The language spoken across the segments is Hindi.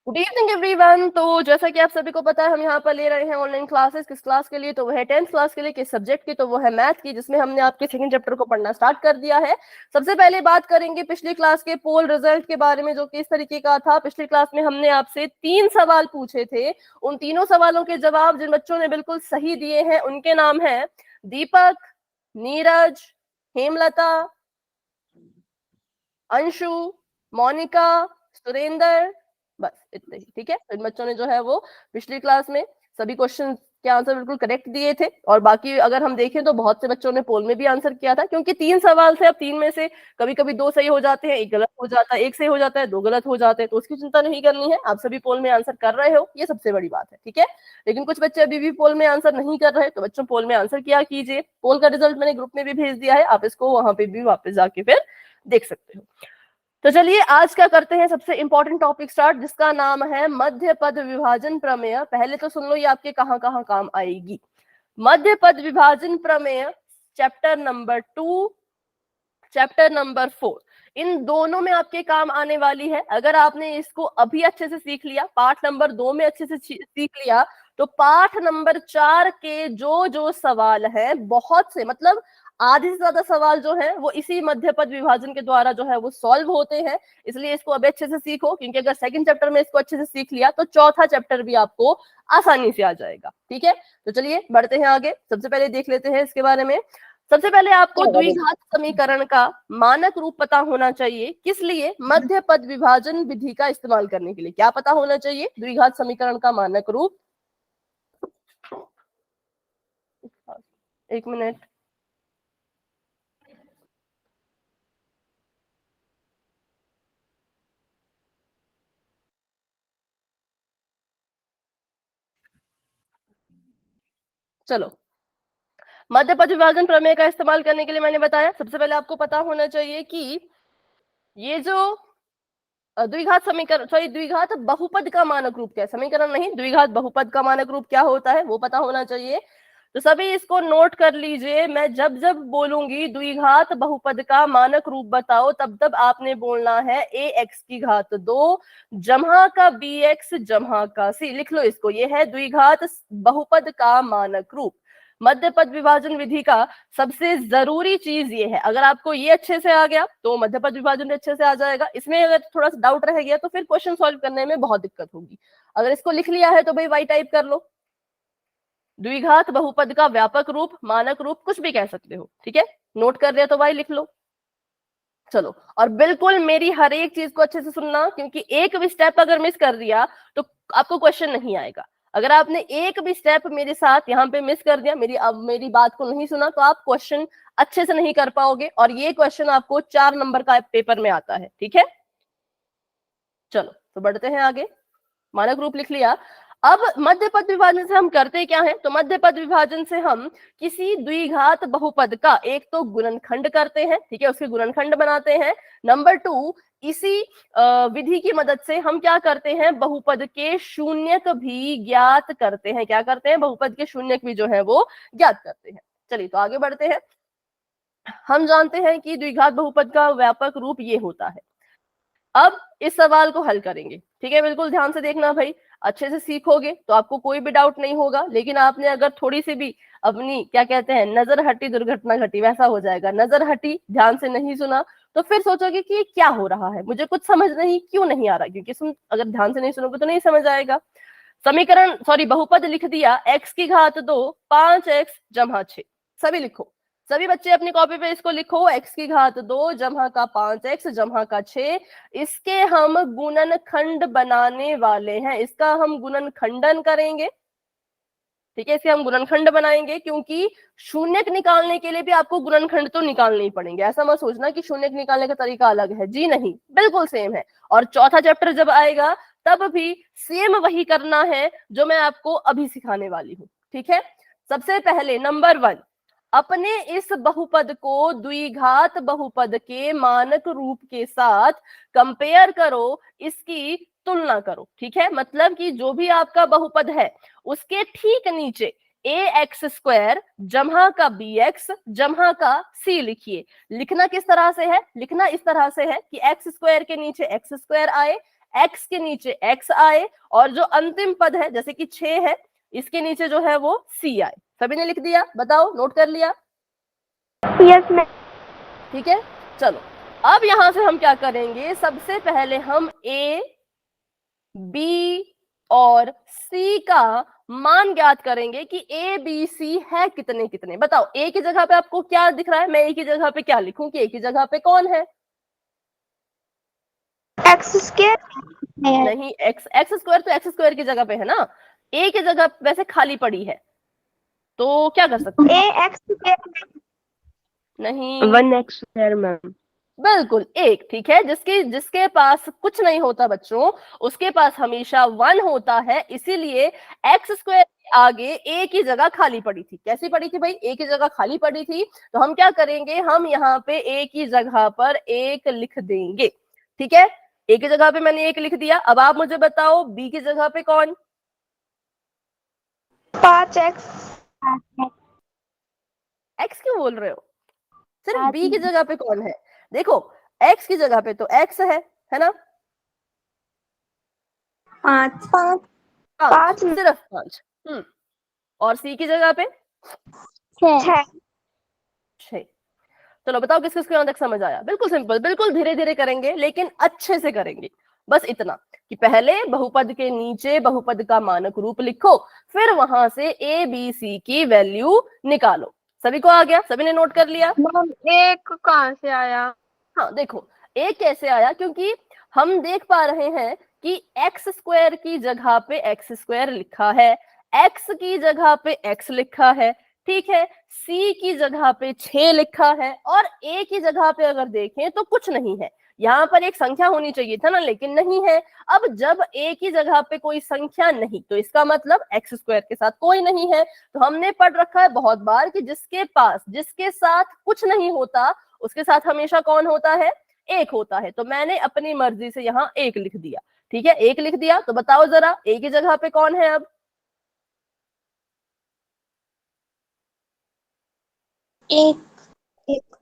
Good evening everyone. तो जैसा कि आप सभी को पता है, हम यहाँ पर ले रहे हैं ऑनलाइन क्लासेस। किस क्लास के लिए? तो वो है 10th क्लास के लिए। किस सब्जेक्ट की? तो वो है मैथ की, जिसमें हमने आपके सेकंड चैप्टर को पढ़ना स्टार्ट कर दिया है। सबसे पहले बात करेंगे पिछली क्लास के पोल रिजल्ट के बारे में, जो कि इस तरीके का था। पिछली क्लास में हमने आपसे 3 सवाल पूछे थे। उन तीनों सवालों के जवाब जिन बच्चों ने बिल्कुल सही दिए हैं उनके नाम है दीपक, नीरज, हेमलता, अंशु, मोनिका, सुरेंद्र। बस इतने ही, ठीक है। इन बच्चों ने जो है वो पिछली क्लास में सभी क्वेश्चन के आंसर बिल्कुल करेक्ट दिए थे। और बाकी अगर हम देखें तो बहुत से बच्चों ने पोल में भी आंसर किया था, क्योंकि 3 सवाल थे। अब 3 में से कभी कभी 2 सही हो जाते हैं, एक गलत हो जाता है, एक सही हो जाता है, 2 गलत हो जाते हैं। तो उसकी चिंता नहीं करनी है, आप सभी पोल में आंसर कर रहे हो, ये सबसे बड़ी बात है, ठीक है। लेकिन कुछ बच्चे अभी भी पोल में आंसर नहीं कर रहे, तो बच्चों पोल में आंसर किया कीजिए। पोल का रिजल्ट मैंने ग्रुप में भी भेज दिया है, आप इसको वहां पे भी वापस जाके फिर देख सकते हो। तो चलिए आज क्या करते हैं, सबसे इंपॉर्टेंट टॉपिक स्टार्ट, जिसका नाम है मध्य पद विभाजन प्रमेय। पहले तो सुन लो ये आपके कहां कहां काम आएगी। मध्य पद विभाजन प्रमेय चैप्टर नंबर 2, चैप्टर नंबर 4, इन दोनों में आपके काम आने वाली है। अगर आपने इसको अभी अच्छे से सीख लिया, पार्ट नंबर 2 में अच्छे से सीख लिया, तो पाठ नंबर 4 के जो जो सवाल हैं, बहुत से मतलब आधे से ज्यादा सवाल जो है वो इसी मध्य पद विभाजन के द्वारा जो है वो सॉल्व होते हैं। इसलिए इसको अभी अच्छे से सीखो, क्योंकि अगर सेकंड चैप्टर में इसको अच्छे से सीख लिया तो चौथा चैप्टर भी आपको आसानी से आ जाएगा, ठीक है। तो चलिए बढ़ते हैं आगे। सबसे पहले देख लेते हैं इसके बारे में। सबसे पहले आपको द्विघात समीकरण का मानक रूप पता होना चाहिए। किस लिए? मध्य पद विभाजन विधि का इस्तेमाल करने के लिए। क्या पता होना चाहिए? द्विघात समीकरण का मानक रूप। एक मिनट। चलो, मध्य पद विभाजन प्रमेय का इस्तेमाल करने के लिए मैंने बताया, सबसे पहले आपको पता होना चाहिए कि ये जो द्विघात समीकरण, सॉरी, द्विघात बहुपद का मानक रूप क्या है। समीकरण नहीं, द्विघात बहुपद का मानक रूप क्या होता है वो पता होना चाहिए। तो सभी इसको नोट कर लीजिए। मैं जब जब बोलूंगी द्विघात बहुपद का मानक रूप बताओ, तब तब आपने बोलना है ax की घात 2 जमा का bx जमा का c। लिख लो इसको, ये है द्विघात बहुपद का मानक रूप। मध्य पद विभाजन विधि का सबसे जरूरी चीज ये है। अगर आपको ये अच्छे से आ गया तो मध्य पद विभाजन अच्छे से आ जाएगा। इसमें अगर थोड़ा सा डाउट रह गया तो फिर क्वेश्चन सॉल्व करने में बहुत दिक्कत होगी। अगर इसको लिख लिया है तो भाई वाई टाइप कर लो। द्विघात बहुपद का व्यापक रूप, मानक रूप, कुछ भी कह सकते हो, ठीक है। नोट कर लिया तो वाई लिख लो। चलो, और बिल्कुल मेरी हर एक चीज को अच्छे से सुनना, क्योंकि एक भी स्टेप अगर मिस कर दिया तो आपको क्वेश्चन नहीं आएगा। अगर आपने एक भी स्टेप मेरे साथ यहाँ पे मिस कर दिया, मेरी बात को नहीं सुना, तो आप क्वेश्चन अच्छे से नहीं कर पाओगे। और ये क्वेश्चन आपको 4 नंबर का पेपर में आता है, ठीक है। चलो तो बढ़ते हैं आगे। मानक रूप लिख लिया। अब मध्य पद विभाजन से हम करते क्या है? तो मध्य पद विभाजन से हम किसी द्विघात बहुपद का एक तो गुणनखंड करते हैं, ठीक है, उसके गुणनखंड बनाते हैं। नंबर 2, इसी विधि की मदद से हम क्या करते हैं? बहुपद के शून्यक भी ज्ञात करते हैं। क्या करते हैं? बहुपद के शून्यक भी जो है वो ज्ञात करते हैं। चलिए तो आगे बढ़ते हैं। हम जानते हैं कि द्विघात बहुपद का व्यापक रूप ये होता है। अब इस सवाल को हल करेंगे, ठीक है। बिल्कुल ध्यान से देखना भाई, अच्छे से सीखोगे तो आपको कोई भी डाउट नहीं होगा। लेकिन आपने अगर थोड़ी सी भी अपनी, क्या कहते हैं, नजर हटी दुर्घटना घटी, वैसा हो जाएगा। नजर हटी, ध्यान से नहीं सुना, तो फिर सोचोगे कि ये क्या हो रहा है, मुझे कुछ समझ नहीं क्यों नहीं आ रहा, क्योंकि अगर ध्यान से नहीं सुनोगे तो नहीं समझ आएगा। समीकरण, सॉरी, बहुपद लिख दिया, x की घात 2 5x जमा 6। सभी लिखो, सभी बच्चे अपनी कॉपी पे इसको लिखो, x की घात 2 जमा का 5x जमा का 6। इसके हम गुणनखंड बनाने वाले हैं, इसका हम गुणनखंडन करेंगे, ठीक है। इसके हम गुणनखंड बनाएंगे, क्योंकि शून्यक निकालने के लिए भी आपको गुणनखंड तो निकालने ही पड़ेंगे। ऐसा मत सोचना कि शून्यक निकालने का तरीका अलग है, जी नहीं, बिल्कुल सेम है। और चौथा चैप्टर जब आएगा तब भी सेम वही करना है जो मैं आपको अभी सिखाने वाली हूँ, ठीक है। सबसे पहले नंबर 1, अपने इस बहुपद को द्विघात बहुपद के मानक रूप के साथ कंपेयर करो, इसकी तुलना करो, ठीक है। मतलब कि जो भी आपका बहुपद है उसके ठीक नीचे ए एक्स स्क्वायर जमा का बी एक्स जमा का सी लिखिए। लिखना किस तरह से है, लिखना इस तरह से है कि एक्स स्क्वायर के नीचे एक्स स्क्वायर आए, एक्स के नीचे एक्स आए, और जो अंतिम पद है जैसे कि 6 है इसके नीचे जो है वो सी आए। सभी ने लिख दिया? बताओ, नोट कर लिया? Yes ma'am. ठीक है, चलो अब यहां से हम क्या करेंगे, सबसे पहले हम ए बी और सी का मान ज्ञात करेंगे कि ए बी सी है कितने कितने। बताओ ए की जगह पे आपको क्या दिख रहा है, मैं ए की जगह पे क्या लिखूं कि ए की जगह पे कौन है? एक्स स्क्वायर नहीं, एक्स एक्स स्क्वायर तो एक्स स्क्वायर की जगह पे है ना, ए की जगह वैसे खाली पड़ी है, तो क्या कर सकते हैं? ए एक्स स्क्वायर नहीं, 1x स्क्वायर मैम। बिल्कुल एक, ठीक है। जिसके जिसके पास कुछ नहीं होता बच्चों, उसके पास हमेशा 1 होता है, इसीलिए एक्स स्क्वायर के आगे ए की जगह खाली पड़ी थी। कैसी पड़ी थी भाई? ए की जगह खाली पड़ी थी, तो हम क्या करेंगे, हम यहाँ पे ए की जगह पर 1 लिख देंगे। ठीक है, ए की जगह पे मैंने 1 लिख दिया। अब आप मुझे बताओ बी की जगह पे कौन? 5x। एक्स क्यों बोल रहे हो? सिर्फ बी की जगह पे कौन है? देखो एक्स की जगह पे तो एक्स है ना? 5 5, सिर्फ 5। और सी की जगह पे 6। 6। चलो बताओ किस किस को यहां तक समझ आया? बिल्कुल सिंपल, बिल्कुल धीरे धीरे करेंगे लेकिन अच्छे से करेंगे। बस इतना कि पहले बहुपद के नीचे बहुपद का मानक रूप लिखो, फिर वहां से ए बी सी की वैल्यू निकालो। सभी को आ गया? सभी ने नोट कर लिया? मैम एक कहाँ से आया? हाँ देखो, एक कैसे आया, क्योंकि हम देख पा रहे हैं कि एक्स स्क्वायर की जगह पे एक्स स्क्वायर लिखा है, एक्स की जगह पे एक्स लिखा है, ठीक है, सी की जगह पे 6 लिखा है, और ए की जगह पे अगर देखें तो कुछ नहीं है। यहाँ पर एक संख्या होनी चाहिए था ना, लेकिन नहीं है। अब जब ए की जगह पे कोई संख्या नहीं, तो इसका मतलब एक्स स्क्वायर के साथ कोई नहीं है। तो हमने पढ़ रखा है बहुत बार कि जिसके पास जिसके साथ कुछ नहीं होता उसके साथ हमेशा कौन होता है? 1 होता है। तो मैंने अपनी मर्जी से यहाँ 1 लिख दिया। ठीक है, 1 लिख दिया। तो बताओ जरा ए की जगह पे कौन है? अब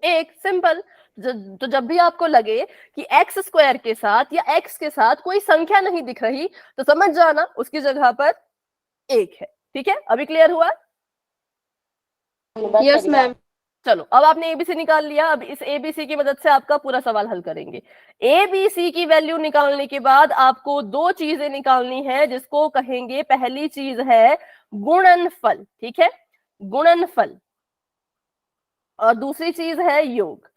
एक सिंपल। तो जब भी आपको लगे कि एक्स स्क्वायर के साथ या एक्स के साथ कोई संख्या नहीं दिख रही, तो समझ जाना उसकी जगह पर 1 है। ठीक है, अभी क्लियर हुआ? Yes ma'am. चलो अब आपने एबीसी निकाल लिया। अब इस एबीसी की मदद से आपका पूरा सवाल हल करेंगे। एबीसी की वैल्यू निकालने के बाद आपको 2 चीजें निकालनी है, जिसको कहेंगे, पहली चीज है गुणनफल, ठीक है, गुणनफल, और दूसरी चीज है योग।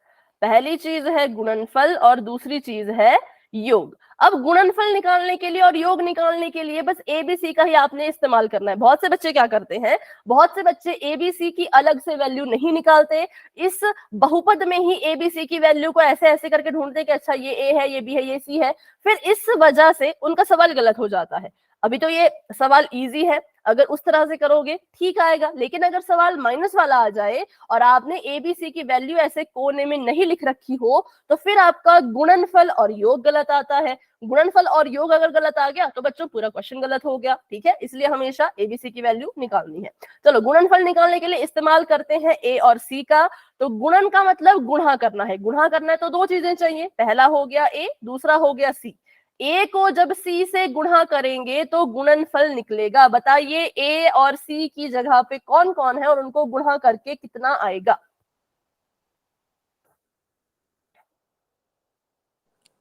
पहली चीज है गुणनफल और दूसरी चीज है योग। अब गुणनफल निकालने के लिए और योग निकालने के लिए बस एबीसी का ही आपने इस्तेमाल करना है। बहुत से बच्चे क्या करते हैं, बहुत से बच्चे एबीसी की अलग से वैल्यू नहीं निकालते, इस बहुपद में ही एबीसी की वैल्यू को ऐसे ऐसे करके ढूंढते कि अच्छा ये ए है, ये बी है, ये सी है, फिर इस वजह से उनका सवाल गलत हो जाता है। अभी तो ये सवाल इजी है, अगर उस तरह से करोगे ठीक आएगा, लेकिन अगर सवाल माइनस वाला आ जाए और आपने एबीसी की वैल्यू ऐसे कोने में नहीं लिख रखी हो, तो फिर आपका गुणनफल और योग गलत आता है। गुणनफल और योग अगर गलत आ गया तो बच्चों पूरा क्वेश्चन गलत हो गया। ठीक है, इसलिए हमेशा एबीसी की वैल्यू निकालनी है। चलो गुणनफल निकालने के लिए इस्तेमाल करते हैं ए और सी का। तो गुणन का मतलब गुणा करना है। गुणा करना है तो 2 चीजें चाहिए, पहला हो गया ए, दूसरा हो गया सी। ए को जब सी से गुणा करेंगे तो गुणनफल निकलेगा। बताइए ए और सी की जगह पे कौन कौन है और उनको गुणा करके कितना आएगा?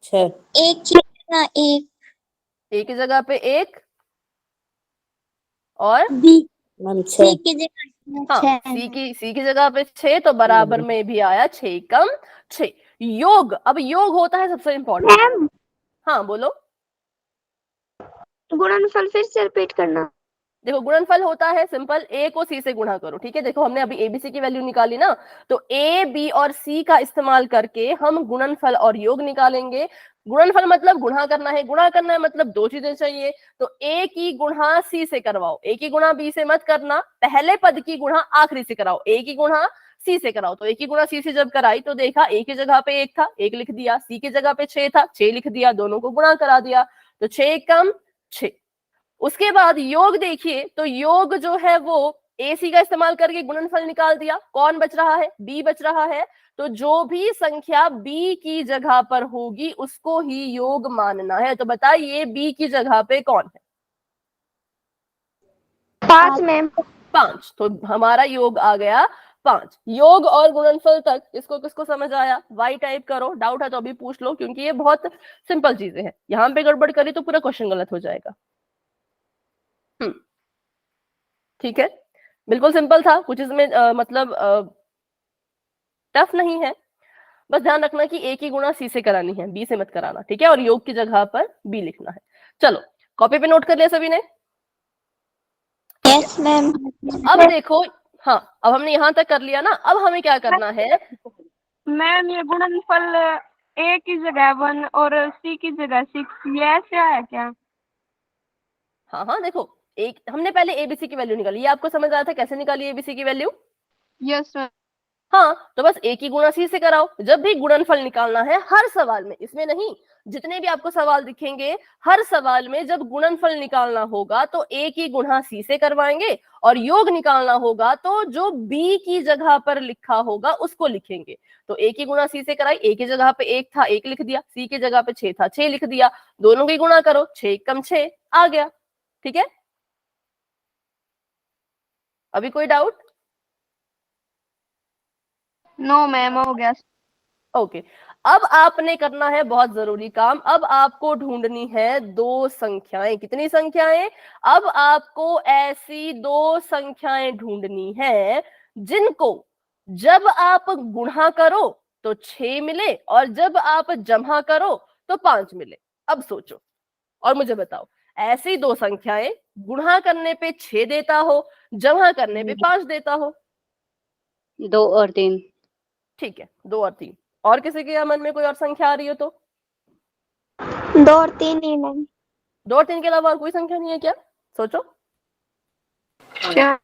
6। एक की जगह एक, ए की जगह पे 1 और बी मैम सी 6। की जगह हाँ, 6। सी की जगह पे 6, तो बराबर में भी आया 6 कम 6। योग, अब योग होता है सबसे इंपॉर्टेंट। मैम हाँ बोलो। गुणनफल फिर से रिपीट करना। देखो गुणनफल होता है सिंपल, ए को सी से गुणा करो। ठीक है, देखो हमने अभी एबीसी की वैल्यू निकाली ना, तो ए बी और सी का इस्तेमाल करके हम गुणनफल और योग निकालेंगे। गुणनफल मतलब गुणा करना है, गुणा करना है मतलब 2 चीजें चाहिए। तो ए की गुणा सी से करवाओ, ए की गुणा बी से मत करना, पहले पद की गुणा आखिरी से कराओ, ए की गुणा सी से कराओ। तो ए की गुणा सी से जब कराई तो देखा ए की जगह पे 1 था, 1 लिख दिया, सी की जगह पे 6 था, 6 लिख दिया, दोनों को गुणा करा दिया, तो 6 कम 6। उसके बाद योग देखिए, तो योग जो है वो ए सी का इस्तेमाल करके गुणनफल निकाल दिया, कौन बच रहा है, बी बच रहा है। तो जो भी संख्या बी की जगह पर होगी उसको ही योग मानना है। तो बताइए बी की जगह पे कौन है? 5 मैम। 5। तो हमारा योग आ गया 5। योग और गुणनफल तक इसको किसको समझ आया? वाई टाइप करो, डाउट है तो अभी पूछ लो, क्योंकि ये बहुत सिंपल चीजें हैं। यहां पे गड़बड़ करी तो पूरा क्वेश्चन गलत हो जाएगा। ठीक है, बिल्कुल सिंपल था, कुछ इसमें मतलब टफ नहीं है। बस ध्यान रखना कि ए की गुणा सी से करानी है, बी से मत कराना, ठीक है? और योग की जगह पर बी लिखना है। चलो कॉपी पे नोट कर लिया सभी ने? Yes ma'am. अब देखो, हाँ अब हमने यहां तक कर लिया ना, अब हमें क्या करना है? मैम ये गुणनफल ए की जगह 1 और सी की जगह 6, ये ऐसे आया क्या? हाँ हाँ देखो, एक हमने पहले एबीसी की वैल्यू निकाली, ये आपको समझ आया था कैसे निकाली एबीसी की वैल्यू? Yes ma'am. हाँ, तो बस ए की गुणा सी से कराओ। जब भी गुणनफल निकालना है हर सवाल में, इसमें नहीं, जितने भी आपको सवाल दिखेंगे हर सवाल में जब गुणनफल निकालना होगा तो ए की गुणा सी से करवाएंगे, और योग निकालना होगा तो जो बी की जगह पर लिखा होगा उसको लिखेंगे। तो ए की गुणा सी से कराई, ए की जगह पे 1 था 1 लिख दिया, सी की जगह पे 6 था 6 लिख दिया, दोनों की गुणा करो, 6 कम 6 आ गया। ठीक है, अभी कोई डाउट? नो मैम, हो गया। ओके, अब आपने करना है बहुत जरूरी काम। अब आपको ढूंढनी है दो संख्याएं। कितनी संख्याएं? अब आपको ऐसी दो संख्याएं ढूंढनी है जिनको जब आप गुणा करो तो 6 मिले और जब आप जमा करो तो 5 मिले। अब सोचो और मुझे बताओ, ऐसी दो संख्याएं गुणा करने पे 6 देता हो, जमा करने पे 5 देता हो। 2 और 3। ठीक है, 2 और 3। और किसी के मन में कोई और संख्या आ रही हो तो? 2 और 3 ही मैम। 2 और 3 के अलावा और कोई संख्या नहीं है क्या? सोचो। क्या?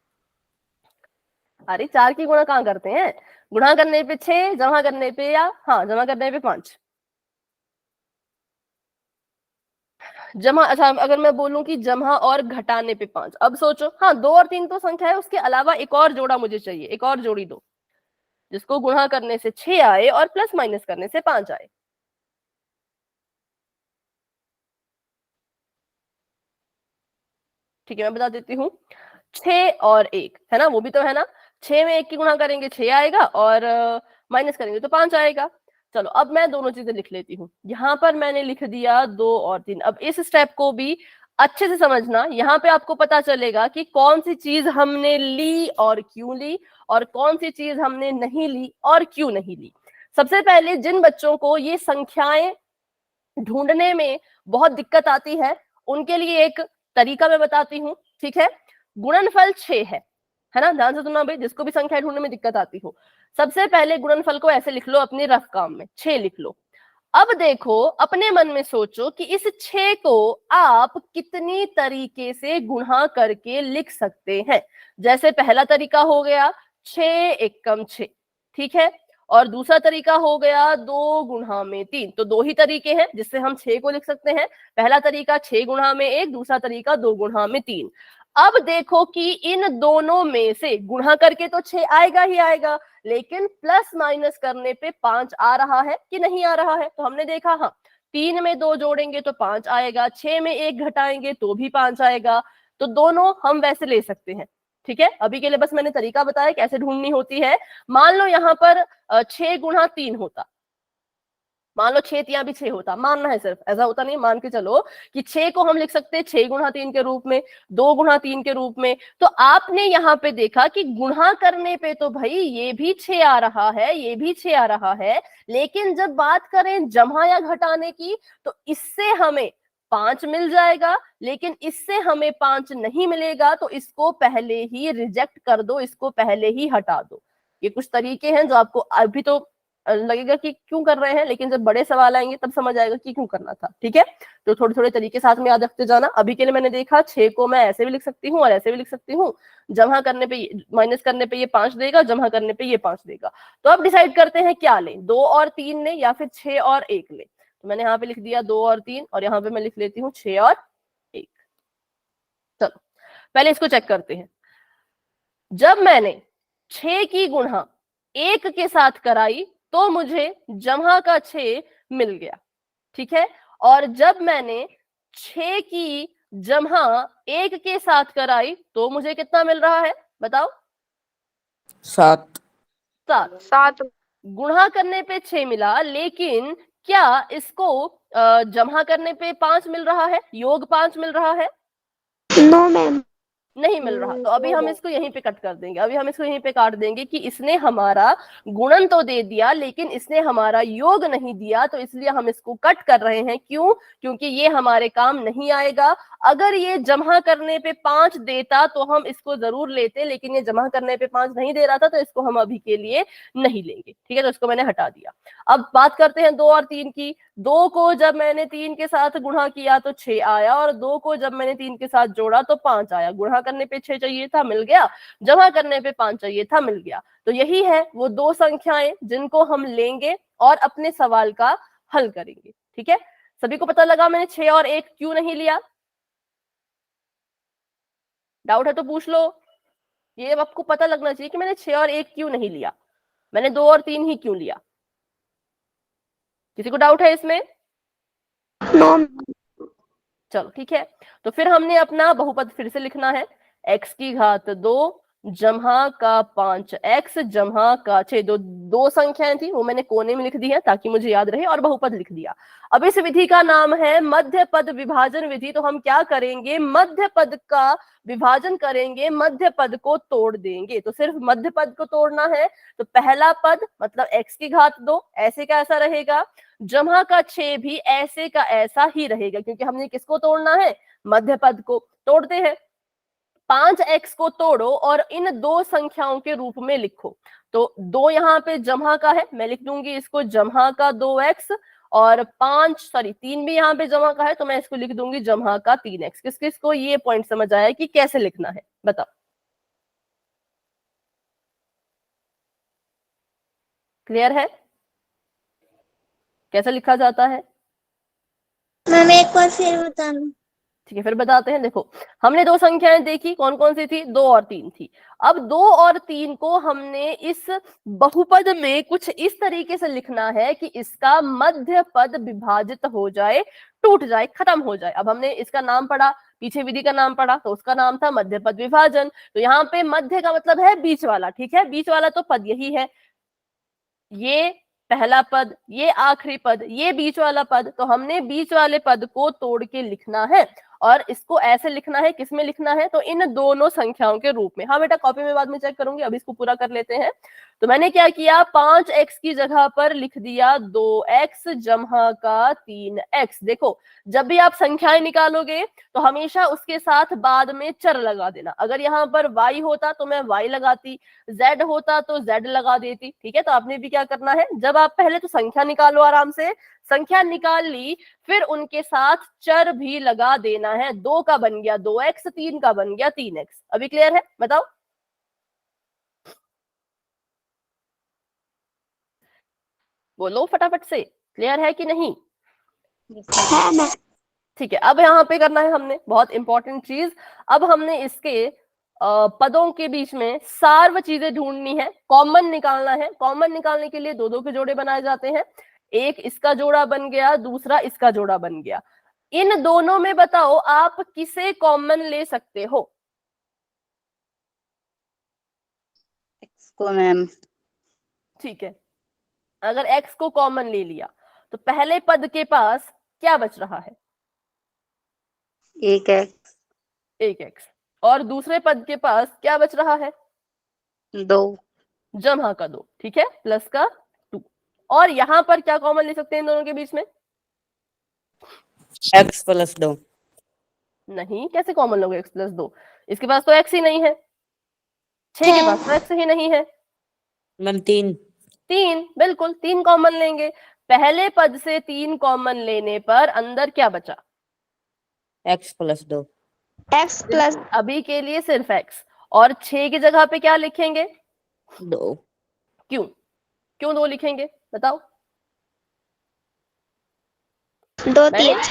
अरे 4 की गुणा कहाँ करते हैं? गुणा करने पे 6, जमा करने पे या हाँ जमा करने पे 5। जमा, अच्छा अगर मैं बोलूं कि जमा और घटाने पे 5। अब सोचो, हाँ 2 और 3 तो संख्या है, उसके अलावा एक और जोड़ा मुझे चाहिए, एक और जोड़ी दो जिसको गुणा करने से 6 आए और प्लस माइनस करने से 5 आए। ठीक है, मैं बता देती हूँ। 6 और 1 है ना, वो भी तो है ना। 6 में 1 की गुणा करेंगे 6 आएगा और माइनस करेंगे तो 5 आएगा। चलो अब मैं दोनों चीजें लिख लेती हूँ। यहाँ पर मैंने लिख दिया 2 और 3। अब इस स्टेप को भी अच्छे से समझना, यहाँ पे आपको पता चलेगा कि कौन सी चीज हमने ली और क्यों ली, और कौन सी चीज हमने नहीं ली और क्यों नहीं ली। सबसे पहले जिन बच्चों को ये संख्याएं ढूंढने में बहुत दिक्कत आती है उनके लिए एक तरीका मैं बताती हूँ। ठीक है, गुणनफल 6 है ना, ध्यान से सुनना भाई, जिसको भी संख्या ढूंढने में दिक्कत आती हो। सबसे पहले गुणनफल को ऐसे लिख लो अपने रफ काम में, 6 लिख लो। अब देखो, अपने मन में सोचो कि इस 6 को आप कितनी तरीके से गुणा करके लिख सकते हैं। जैसे पहला तरीका हो गया 6 एकम 6, ठीक है, और दूसरा तरीका हो गया 2 गुणा में 3। तो दो ही तरीके हैं जिससे हम 6 को लिख सकते हैं। पहला तरीका 6 गुणा में 1, दूसरा तरीका 2 गुणा में 3। अब देखो कि इन दोनों में से गुणा करके तो 6 आएगा ही आएगा, लेकिन प्लस माइनस करने पे 5 आ रहा है कि नहीं आ रहा है? तो हमने देखा, हाँ 3 में 2 जोड़ेंगे तो 5 आएगा, 6 में 1 घटाएंगे तो भी 5 आएगा। तो दोनों हम वैसे ले सकते हैं। ठीक है, अभी के लिए बस मैंने तरीका बताया कैसे ढूंढनी होती है। मान लो यहाँ पर 6 गुणा 3 होता, मान लो 6 तिया भी 6 होता, मानना है सिर्फ, ऐसा होता नहीं, मान के चलो कि 6 को हम लिख सकते हैं 6 गुणा 3 के रूप में, 2 गुणा 3 के रूप में। तो आपने यहाँ पे देखा कि गुणा करने पे तो भाई ये भी 6 आ रहा है, ये भी 6 आ रहा है, लेकिन जब बात करें जमा या घटाने की तो इससे हमें 5 मिल जाएगा, लेकिन इससे हमें 5 नहीं मिलेगा। तो इसको पहले ही रिजेक्ट कर दो, इसको पहले ही हटा दो। ये कुछ तरीके हैं जो आपको अभी तो लगेगा कि क्यों कर रहे हैं, लेकिन जब बड़े सवाल आएंगे तब समझ आएगा कि क्यों करना था। ठीक है, तो थोड़े थोड़े तरीके साथ में याद रखते जाना। अभी के लिए मैंने देखा 6 को मैं ऐसे भी लिख सकती हूँ और ऐसे भी लिख सकती हूँ। जमा करने पे माइनस करने पे ये 5 देगा, जमा करने पे ये 5 देगा। तो अब डिसाइड करते हैं क्या लें, 2 और 3 लें या फिर 6 और 1 लें। तो मैंने यहाँ पे लिख दिया 2 और 3, और यहाँ पे मैं लिख लेती हूँ 6 और 1। चलो पहले इसको चेक करते हैं। जब मैंने 6 की गुणा 1 के साथ कराई तो मुझे जमा का 6 मिल गया, ठीक है। और जब मैंने 6 की जमा 1 के साथ कराई तो मुझे कितना मिल रहा है, बताओ? 7। 7। 7 गुणा करने पे 6 मिला, लेकिन क्या इसको जमा करने पे 5 मिल रहा है, योग 5 मिल रहा है? No ma'am. नहीं मिल रहा। तो अभी हम इसको यहीं पे कट कर देंगे, अभी हम इसको यहीं पे काट देंगे कि इसने हमारा गुणन तो दे दिया लेकिन इसने हमारा योग नहीं दिया, तो इसलिए हम इसको कट कर रहे हैं। क्यों? क्योंकि ये हमारे काम नहीं आएगा। अगर ये जमा करने पे 5 देता तो हम इसको जरूर लेते, लेकिन ये जमा करने पे 5 नहीं दे रहा था, तो इसको हम अभी के लिए नहीं लेंगे, ठीक है। तो इसको मैंने हटा दिया। अब बात करते हैं 2 और 3 की। 2 को जब मैंने 3 के साथ गुणा किया तो 6 आया, और 2 को जब मैंने 3 के साथ जोड़ा तो 5 आया। गुणा करने पे 6 चाहिए था, मिल गया। जमा करने पे 5 चाहिए था, मिल गया। तो यही है वो 2 संख्याएं जिनको हम लेंगे और अपने सवाल का हल करेंगे, ठीक है। सभी को पता लगा मैंने 6 और 1 क्यों नहीं लिया? डाउट है तो पूछ लो। ये आपको पता लगना चाहिए कि मैंने 6 और 1 क्यों नहीं लिया, मैंने 2 और 3 ही क्यों लिया। किसी को डाउट है इसमें? नो। चलो ठीक है। तो फिर हमने अपना बहुपद फिर से लिखना है। x की घात 2 जमा का 5x जमा का 6। दो संख्याएं थी वो मैंने कोने में लिख दी है ताकि मुझे याद रहे, और बहुपद लिख दिया। अब इस विधि का नाम है मध्य पद विभाजन विधि। तो हम क्या करेंगे, मध्य पद का विभाजन करेंगे, मध्य पद को तोड़ देंगे। तो सिर्फ मध्य पद को तोड़ना है। तो पहला पद मतलब x की घात 2 ऐसे का ऐसा रहेगा, जमा का 6 भी ऐसे का ऐसा ही रहेगा, क्योंकि हमने किसको तोड़ना है, मध्य पद को। तोड़ते हैं। 5x को तोड़ो और इन 2 संख्याओं के रूप में लिखो। तो 2 यहाँ पे जमा का है, मैं लिख दूंगी इसको जमा का 2x, और 3 भी यहाँ पे जमा का है तो मैं इसको लिख दूंगी जमा का 3x। किस किस को ये पॉइंट समझ आया कि कैसे लिखना है, बताओ? क्लियर है कैसे लिखा जाता है? मैम एक बार फिर बताना। ठीक है, फिर बताते हैं। देखो, हमने 2 संख्याएं देखी, कौन कौन सी थी, 2 और 3 थी। अब 2 और 3 को हमने इस बहुपद में कुछ इस तरीके से लिखना है कि इसका मध्य पद विभाजित हो जाए, टूट जाए, खत्म हो जाए। अब हमने इसका नाम पढ़ा, पीछे विधि का नाम पढ़ा, तो उसका नाम था मध्य पद विभाजन। तो यहाँ पे मध्य का मतलब है बीच वाला, ठीक है। बीच वाला तो पद यही है, ये पहला पद, ये आखिरी पद, ये बीच वाला पद। तो हमने बीच वाले पद को तोड़ के लिखना है, और इसको ऐसे लिखना है, किसमें लिखना है, तो इन दोनों संख्याओं के रूप में। हाँ बेटा, कॉपी में बाद में चेक करूंगी, अभी इसको पूरा कर लेते हैं। तो मैंने क्या किया, 5x की जगह पर लिख दिया 2x जमा का 3x। देखो, जब भी आप संख्याएं निकालोगे तो हमेशा उसके साथ बाद में चर लगा देना। अगर यहाँ पर y होता तो मैं y लगाती, z होता तो z लगा देती, ठीक है। तो आपने भी क्या करना है, जब आप पहले तो संख्या निकालो, आराम से संख्या निकाल ली, फिर उनके साथ चर भी लगा देना है। 2 का बन गया 2x, 3 का बन गया 3x। अभी क्लियर है, बताओ? बोलो फटाफट से, क्लियर है कि नहीं? है मैम। ठीक है। अब यहाँ पे करना है हमने बहुत इंपॉर्टेंट चीज। अब हमने इसके पदों के बीच में सार्व चीजें ढूंढनी है, कॉमन निकालना है। कॉमन निकालने के लिए 2-2 के जोड़े बनाए जाते हैं। एक इसका जोड़ा बन गया, दूसरा इसका जोड़ा बन गया। इन दोनों में बताओ आप किसे कॉमन ले सकते हो? x को मैम। ठीक है, अगर x को कॉमन ले लिया तो पहले पद के पास क्या बच रहा है? 1x। 1x। और दूसरे पद के पास क्या बच रहा है? 2। जमा का 2, ठीक है, प्लस का 2। और यहां पर क्या कॉमन ले सकते हैं इन दोनों के बीच में? x + 2। नहीं, कैसे कॉमन लोगे x + 2? इसके पास तो x ही नहीं है, 6 के पास तो x ही नहीं है। मैम 3। 3, बिल्कुल 3 कॉमन लेंगे। पहले पद से 3 कॉमन लेने पर अंदर क्या बचा? x + 2। x प्लस अभी के लिए सिर्फ x। और 6 की जगह पे क्या लिखेंगे? 2। क्यों क्यों 2 लिखेंगे, बताओ? 2 मैंने 3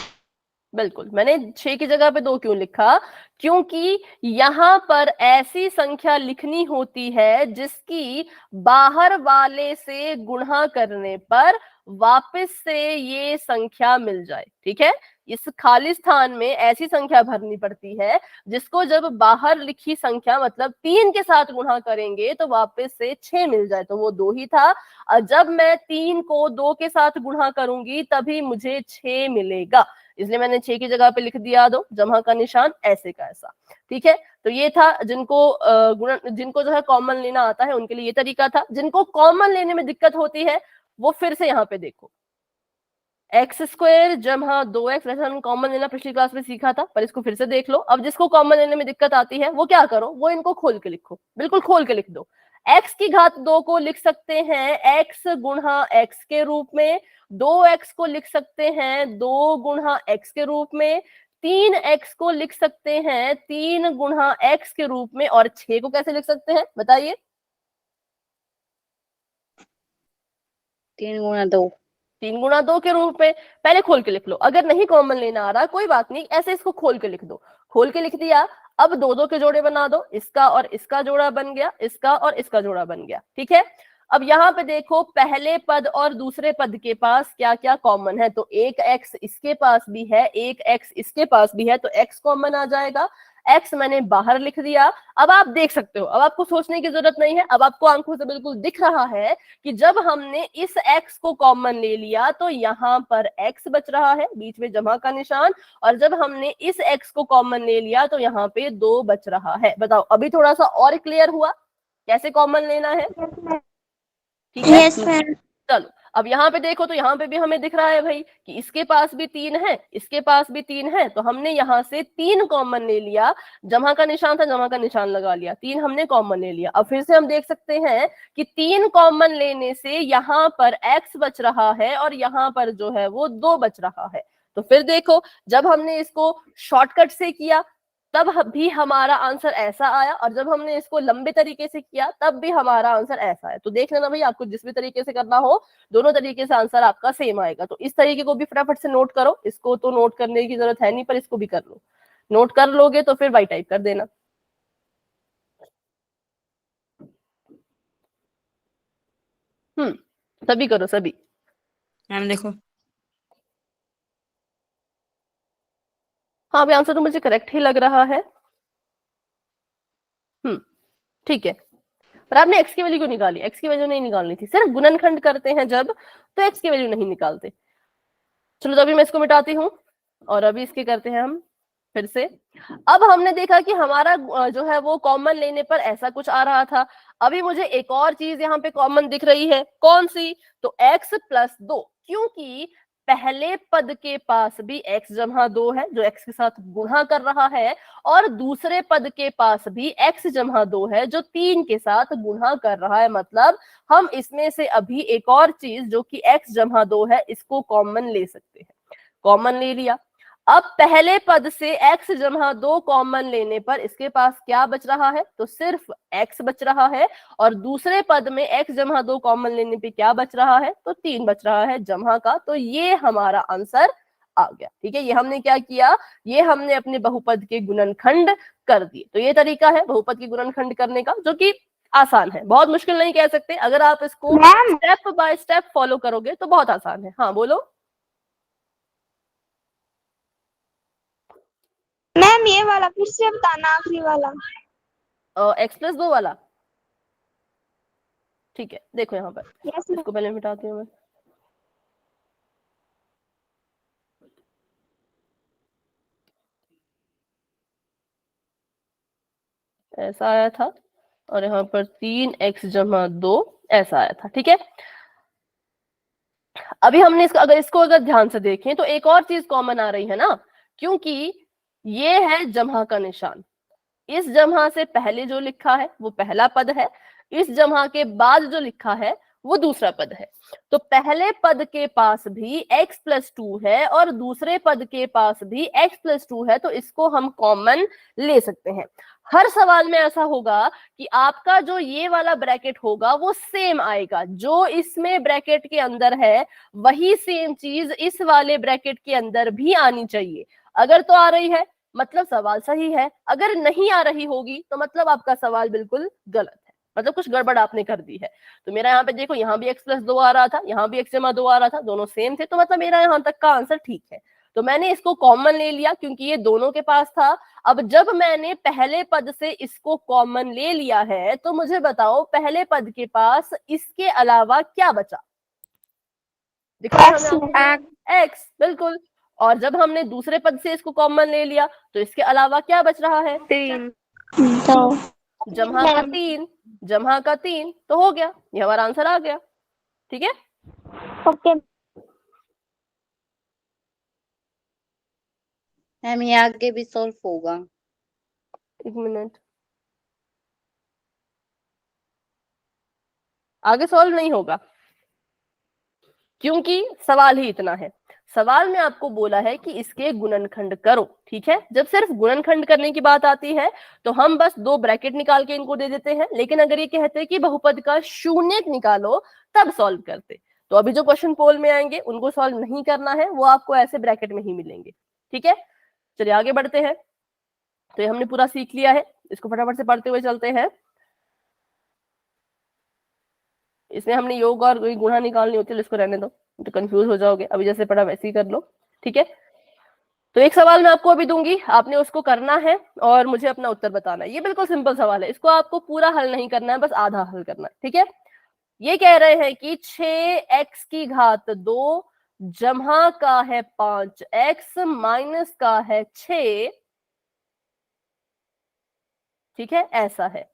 बिल्कुल, मैंने 6 की जगह पे 2 क्यों लिखा? क्योंकि यहाँ पर ऐसी संख्या लिखनी होती है जिसकी बाहर वाले से गुणा करने पर वापस से ये संख्या मिल जाए। ठीक है, इस खाली स्थान में ऐसी संख्या भरनी पड़ती है जिसको जब बाहर लिखी संख्या मतलब 3 के साथ गुणा करेंगे तो वापस से 6 मिल जाए, तो वो 2 ही था। और जब मैं 3 को 2 के साथ गुणा करूंगी तभी मुझे 6 मिलेगा, इसलिए मैंने 6 की जगह पे लिख दिया 2, जमा का निशान ऐसे का ऐसा। ठीक है, तो ये था जिनको जो है कॉमन लेना आता है उनके लिए ये तरीका था। जिनको कॉमन लेने में दिक्कत होती है वो फिर से यहाँ पे देखो, एक्स स्क्वायर जमा 2x, वैसे हमने कॉमन लेना पिछली क्लास में सीखा था, पर इसको फिर से देख लो। अब जिसको कॉमन लेने में दिक्कत आती है वो क्या करो, वो इनको खोल के लिखो, बिल्कुल खोल के लिख दो। x की घात 2 को लिख सकते हैं x गुणा x के रूप में, 2x को लिख सकते हैं 2 गुणा x के रूप में, 3x को लिख सकते हैं 3 गुणा x के रूप में, और 6 को कैसे लिख सकते हैं बताइए? 3 गुणा 2। 3 गुणा 2 के रूप में। पहले खोल के लिख लो, अगर नहीं कॉमन लेना आ रहा कोई बात नहीं, ऐसे इसको खोल के लिख दो। खोल के लिख दिया, अब 2 के जोड़े बना दो, इसका और इसका जोड़ा बन गया, इसका और इसका जोड़ा बन गया। ठीक है, अब यहाँ पे देखो पहले पद और दूसरे पद के पास क्या क्या कॉमन है, तो एक x इसके पास भी है, एक x इसके पास भी है, तो x कॉमन आ जाएगा। x मैंने बाहर लिख दिया। अब आप देख सकते हो, अब आपको सोचने की जरूरत नहीं है, अब आपको आंखों से बिल्कुल दिख रहा है कि जब हमने इस x को कॉमन ले लिया तो यहाँ पर x बच रहा है, बीच में जमा का निशान, और जब हमने इस x को कॉमन ले लिया तो यहाँ पे 2 बच रहा है। बताओ अभी थोड़ा सा और क्लियर हुआ कैसे कॉमन लेना है? ठीक है, यस मैम। चलो अब यहाँ पे देखो, तो यहाँ पे भी हमें दिख रहा है भाई कि इसके पास भी 3 है, इसके पास भी 3 है, तो हमने यहाँ से 3 कॉमन ले लिया, जमा का निशान था, जमा का निशान लगा लिया, 3 हमने कॉमन ले लिया। अब फिर से हम देख सकते हैं कि 3 कॉमन लेने से यहाँ पर x बच रहा है और यहाँ पर जो है वो 2 बच रहा है। तो फिर देखो जब हमने इसको शॉर्टकट से किया तब भी हमारा आंसर ऐसा आया, और जब हमने इसको लंबे तरीके से किया तब भी हमारा आंसर ऐसा है। तो देख लेना भाई, आपको जिस भी तरीके से करना हो दोनों तरीके से आंसर आपका सेम आएगा। तो इस तरीके को भी फटाफट से नोट करो, इसको तो नोट करने की जरूरत है नहीं पर इसको भी कर लो, नोट कर लोगे तो फिर वाई टाइप कर देना। सभी करो सभी। मैम देखो, हाँ अभी आंसर तो मुझे करेक्ट ही लग रहा है। ठीक है, पर आपने x की वैल्यू क्यों निकाली? x की वैल्यू नहीं निकालनी थी, सिर्फ गुणनखंड करते हैं जब तो x की वैल्यू नहीं निकालते। चलो तो अभी मैं इसको मिटाती हूँ और अभी इसके करते हैं हम फिर से। अब हमने देखा कि हमारा जो है वो कॉमन लेने पर ऐसा कुछ आ रहा था। अभी मुझे एक और चीज यहाँ पे कॉमन दिख रही है, कौन सी? तो x प्लस 2, क्योंकि पहले पद के पास भी x जमा 2 है जो x के साथ गुणा कर रहा है, और दूसरे पद के पास भी x जमा 2 है जो 3 के साथ गुणा कर रहा है। मतलब हम इसमें से अभी एक और चीज जो कि x जमा 2 है इसको कॉमन ले सकते हैं। कॉमन ले लिया, अब पहले पद से x जमा 2 कॉमन लेने पर इसके पास क्या बच रहा है? तो सिर्फ x बच रहा है, और दूसरे पद में x जमा 2 कॉमन लेने पे क्या बच रहा है? तो 3 बच रहा है जमा का। तो ये हमारा आंसर आ गया। ठीक है, ये हमने क्या किया, ये हमने अपने बहुपद के गुणनखंड कर दिए। तो ये तरीका है बहुपद के गुणनखंड करने का, जो कि आसान है, बहुत मुश्किल नहीं कह सकते। अगर आप इसको स्टेप बाय स्टेप फॉलो करोगे तो बहुत आसान है। हाँ बोलो मैम ये वाला फिर से बताना, आखिरी वाला। x प्लस 2 वाला। ठीक है, देखो यहाँ पर यस इसको पहले मिटाती हूँ मैं। ऐसा आया था, और यहाँ पर 3x जमा 2 ऐसा आया था। ठीक है, अभी हमने इसको अगर ध्यान से देखें तो एक और चीज कॉमन आ रही है ना, क्योंकि ये है जमा का निशान। इस जमा से पहले जो लिखा है वो पहला पद है, इस जमा के बाद जो लिखा है वो दूसरा पद है। तो पहले पद के पास भी x प्लस 2 है और दूसरे पद के पास भी x प्लस 2 है, तो इसको हम कॉमन ले सकते हैं। हर सवाल में ऐसा होगा कि आपका जो ये वाला ब्रैकेट होगा वो सेम आएगा, जो इसमें ब्रैकेट के अंदर है वही सेम चीज इस वाले ब्रैकेट के अंदर भी आनी चाहिए। अगर तो आ रही है मतलब सवाल सही है, अगर नहीं आ रही होगी तो मतलब आपका सवाल बिल्कुल गलत है, मतलब कुछ गड़बड़ आपने कर दी है। तो मेरा यहाँ पे देखो, यहाँ भी x+2 आ रहा था, यहाँ भी x/2 आ रहा था, दोनों सेम थे, तो मतलब मेरा यहाँ तक का आंसर ठीक है। तो मैंने इसको कॉमन ले लिया क्योंकि ये दोनों के पास था। अब जब मैंने पहले पद से इसको कॉमन ले लिया है तो मुझे बताओ पहले पद के पास इसके अलावा क्या बचा? दिख रहा है X हमें आपको? एक्स, बिल्कुल। और जब हमने दूसरे पद से इसको कॉमन ले लिया तो इसके अलावा क्या बच रहा है? 3। तो जमा का 3, जमा का 3, तो हो गया, ये हमारा आंसर आ गया। ठीक है, ओके मैम ये आगे भी सॉल्व होगा। एक मिनट, आगे सॉल्व नहीं होगा क्योंकि सवाल ही इतना है। सवाल में आपको बोला है कि इसके गुणनखंड करो, ठीक है। जब सिर्फ गुणनखंड करने की बात आती है तो हम बस 2 ब्रैकेट निकाल के इनको दे देते हैं, लेकिन अगर ये कहते हैं कि बहुपद का शून्यक निकालो तब सॉल्व करते। तो अभी जो क्वेश्चन पोल में आएंगे उनको सॉल्व नहीं करना है, वो आपको ऐसे ब्रैकेट में ही मिलेंगे, ठीक है। चलिए आगे बढ़ते हैं। तो ये हमने पूरा सीख लिया है, इसको फटाफट से पढ़ते हुए चलते हैं। इसमें हमने योग और गुणा निकालनी होती है, इसको रहने दो, तो कंफ्यूज हो जाओगे। अभी जैसे पढ़ा वैसे ही कर लो, ठीक है। तो एक सवाल मैं आपको अभी दूंगी, आपने उसको करना है और मुझे अपना उत्तर बताना है। ये बिल्कुल सिंपल सवाल है, इसको आपको पूरा हल नहीं करना है, बस आधा हल करना है, ठीक है। ये कह रहे हैं कि 6x की घात 2 जमा का है 5x माइनस का है 6, ठीक है, ऐसा है।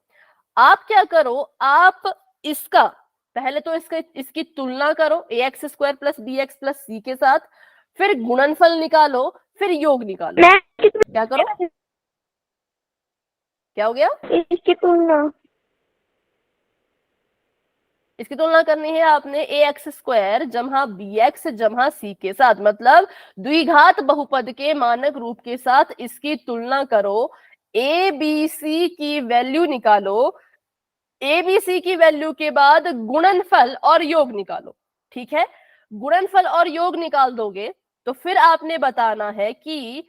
आप क्या करो, आप इसका पहले तो इसकी तुलना करो ax² + bx + c के साथ, फिर गुणनफल निकालो, फिर योग निकालो। मैं क्या करो, क्या हो गया? इसकी तुलना इसकी तुलना करनी है आपने ax² जमा bx जमा c के साथ, मतलब द्विघात बहुपद के मानक रूप के साथ इसकी तुलना करो। abc की वैल्यू निकालो, एबीसी की वैल्यू के बाद गुणनफल और योग निकालो, ठीक है। गुणनफल और योग निकाल दोगे तो फिर आपने बताना है कि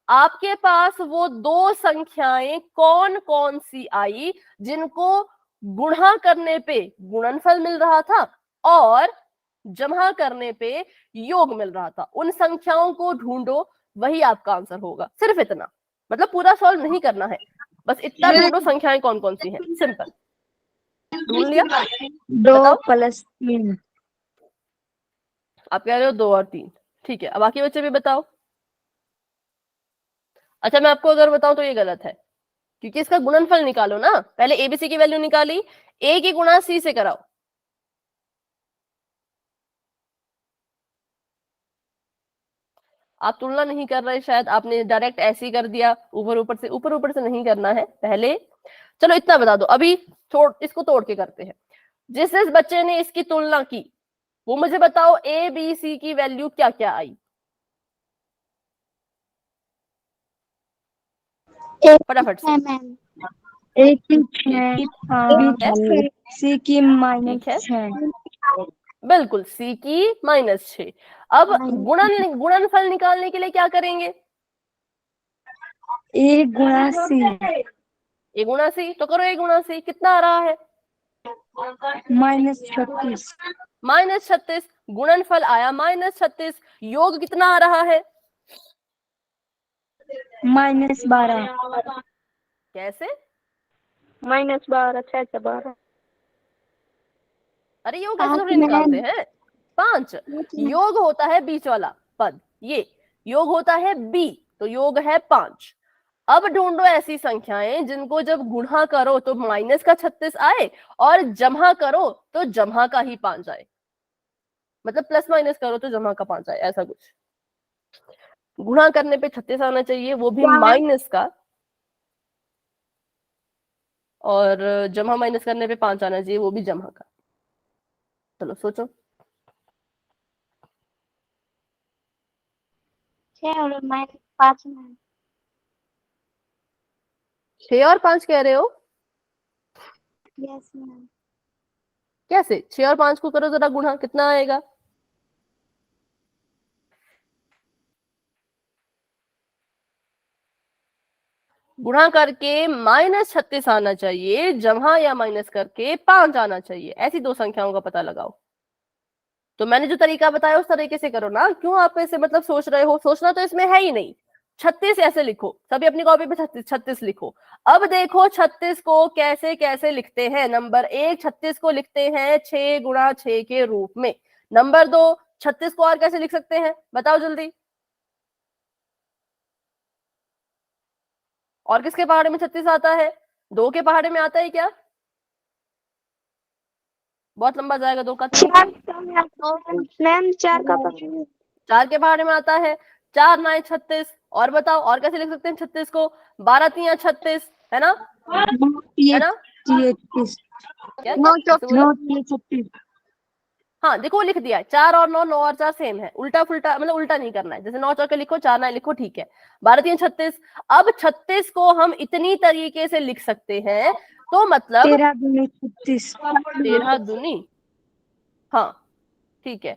आपके पास वो 2 संख्याएं कौन कौन सी आई जिनको गुणा करने पे गुणनफल मिल रहा था और जमा करने पे योग मिल रहा था। उन संख्याओं को ढूंढो, वही आपका आंसर होगा। सिर्फ इतना, मतलब पूरा सॉल्व नहीं करना है, बस इतना ढूंढो संख्याएं कौन कौन सी हैं, सिंपल। ढूंढ लिया? 2 बताओ। + 3 आप कह रहे हो 2 और 3, ठीक है। अब बाकी बच्चे भी बताओ। अच्छा, मैं आपको अगर बताऊं तो ये गलत है, क्योंकि इसका गुणनफल निकालो ना। पहले एबीसी की वैल्यू निकाली, ए की गुणा सी से कराओ। आप तुलना नहीं कर रहे, शायद आपने डायरेक्ट ऐसे ही कर दिया, ऊपर ऊपर से नहीं करना है पहले। चलो इतना बता दो, अभी इसको तोड़ के करते हैं। जिस बच्चे ने इसकी तुलना की वो मुझे बताओ ए बी सी की वैल्यू क्या क्या आई, फटाफट से। मैम A की 6 है? C की ठीक है, -6 बिल्कुल, सी की -6। अब गुणनफल निकालने के लिए क्या करेंगे? A गुणा C ए गुणा सी, तो करो ए गुणा सी। कितना आ रहा है? -36 -36। गुणनफल आया -36, योग कितना आ रहा है? -12 कैसे? -12 6 से 12। अरे योग कैसे थोड़ी निकालते हैं? 5 योग होता है बीच वाला पद, ये योग होता है b, तो योग है 5। अब ढूंढो ऐसी संख्याएं जिनको जब गुणा करो तो माइनस का 36 आए और जमा करो तो जमा का ही 5 आए, मतलब प्लस माइनस करो तो जमा का 5 आए, ऐसा कुछ। गुणा करने पे 36 आना चाहिए, वो भी माइनस का, और जमा माइनस करने पे 5 आना चाहिए, वो भी जमा का। चलो सोचो। 6 और -5 मैम 6 और 5 कह रहे हो? यस मैम कैसे? 6 और 5 को करो जरा गुणा, कितना आएगा? गुणा करके -36 आना चाहिए, जमा या माइनस करके 5 आना चाहिए। ऐसी दो संख्याओं का पता लगाओ। तो मैंने जो तरीका बताया उस तरीके से करो ना, क्यों आप ऐसे मतलब सोच रहे हो? सोचना तो इसमें है ही नहीं। 36 ऐसे लिखो, सभी अपनी कॉपी पे 36 लिखो। अब देखो 36 को कैसे कैसे लिखते हैं। नंबर 1, 36 को लिखते हैं 6 गुणा 6 के रूप में। नंबर 2, 36 को और कैसे लिख सकते हैं बताओ जल्दी। और किसके पहाड़े में 36 आता है? 2 के पहाड़े में आता है क्या? बहुत लंबा जाएगा। 2 का 3 का, मैम 4 का 4 के पहाड़े में आता है। 4 9 36। और बताओ और कैसे लिख सकते हैं 36 को? 12 3 36, है ना? है ना? क्या? किससे बोला? हाँ देखो लिख दिया है। 4 और 9, 9 और 4 सेम है। उल्टा फुल्टा मतलब उल्टा नहीं करना है। जैसे 9 चौके लिखो, 4 9 लिखो, ठीक है। 12 3 36। अब 36 को हम इतनी तरीके से लिख सकते हैं, तो मतलब 13 दूनी 36। 13 दूनी, हाँ ठीक है,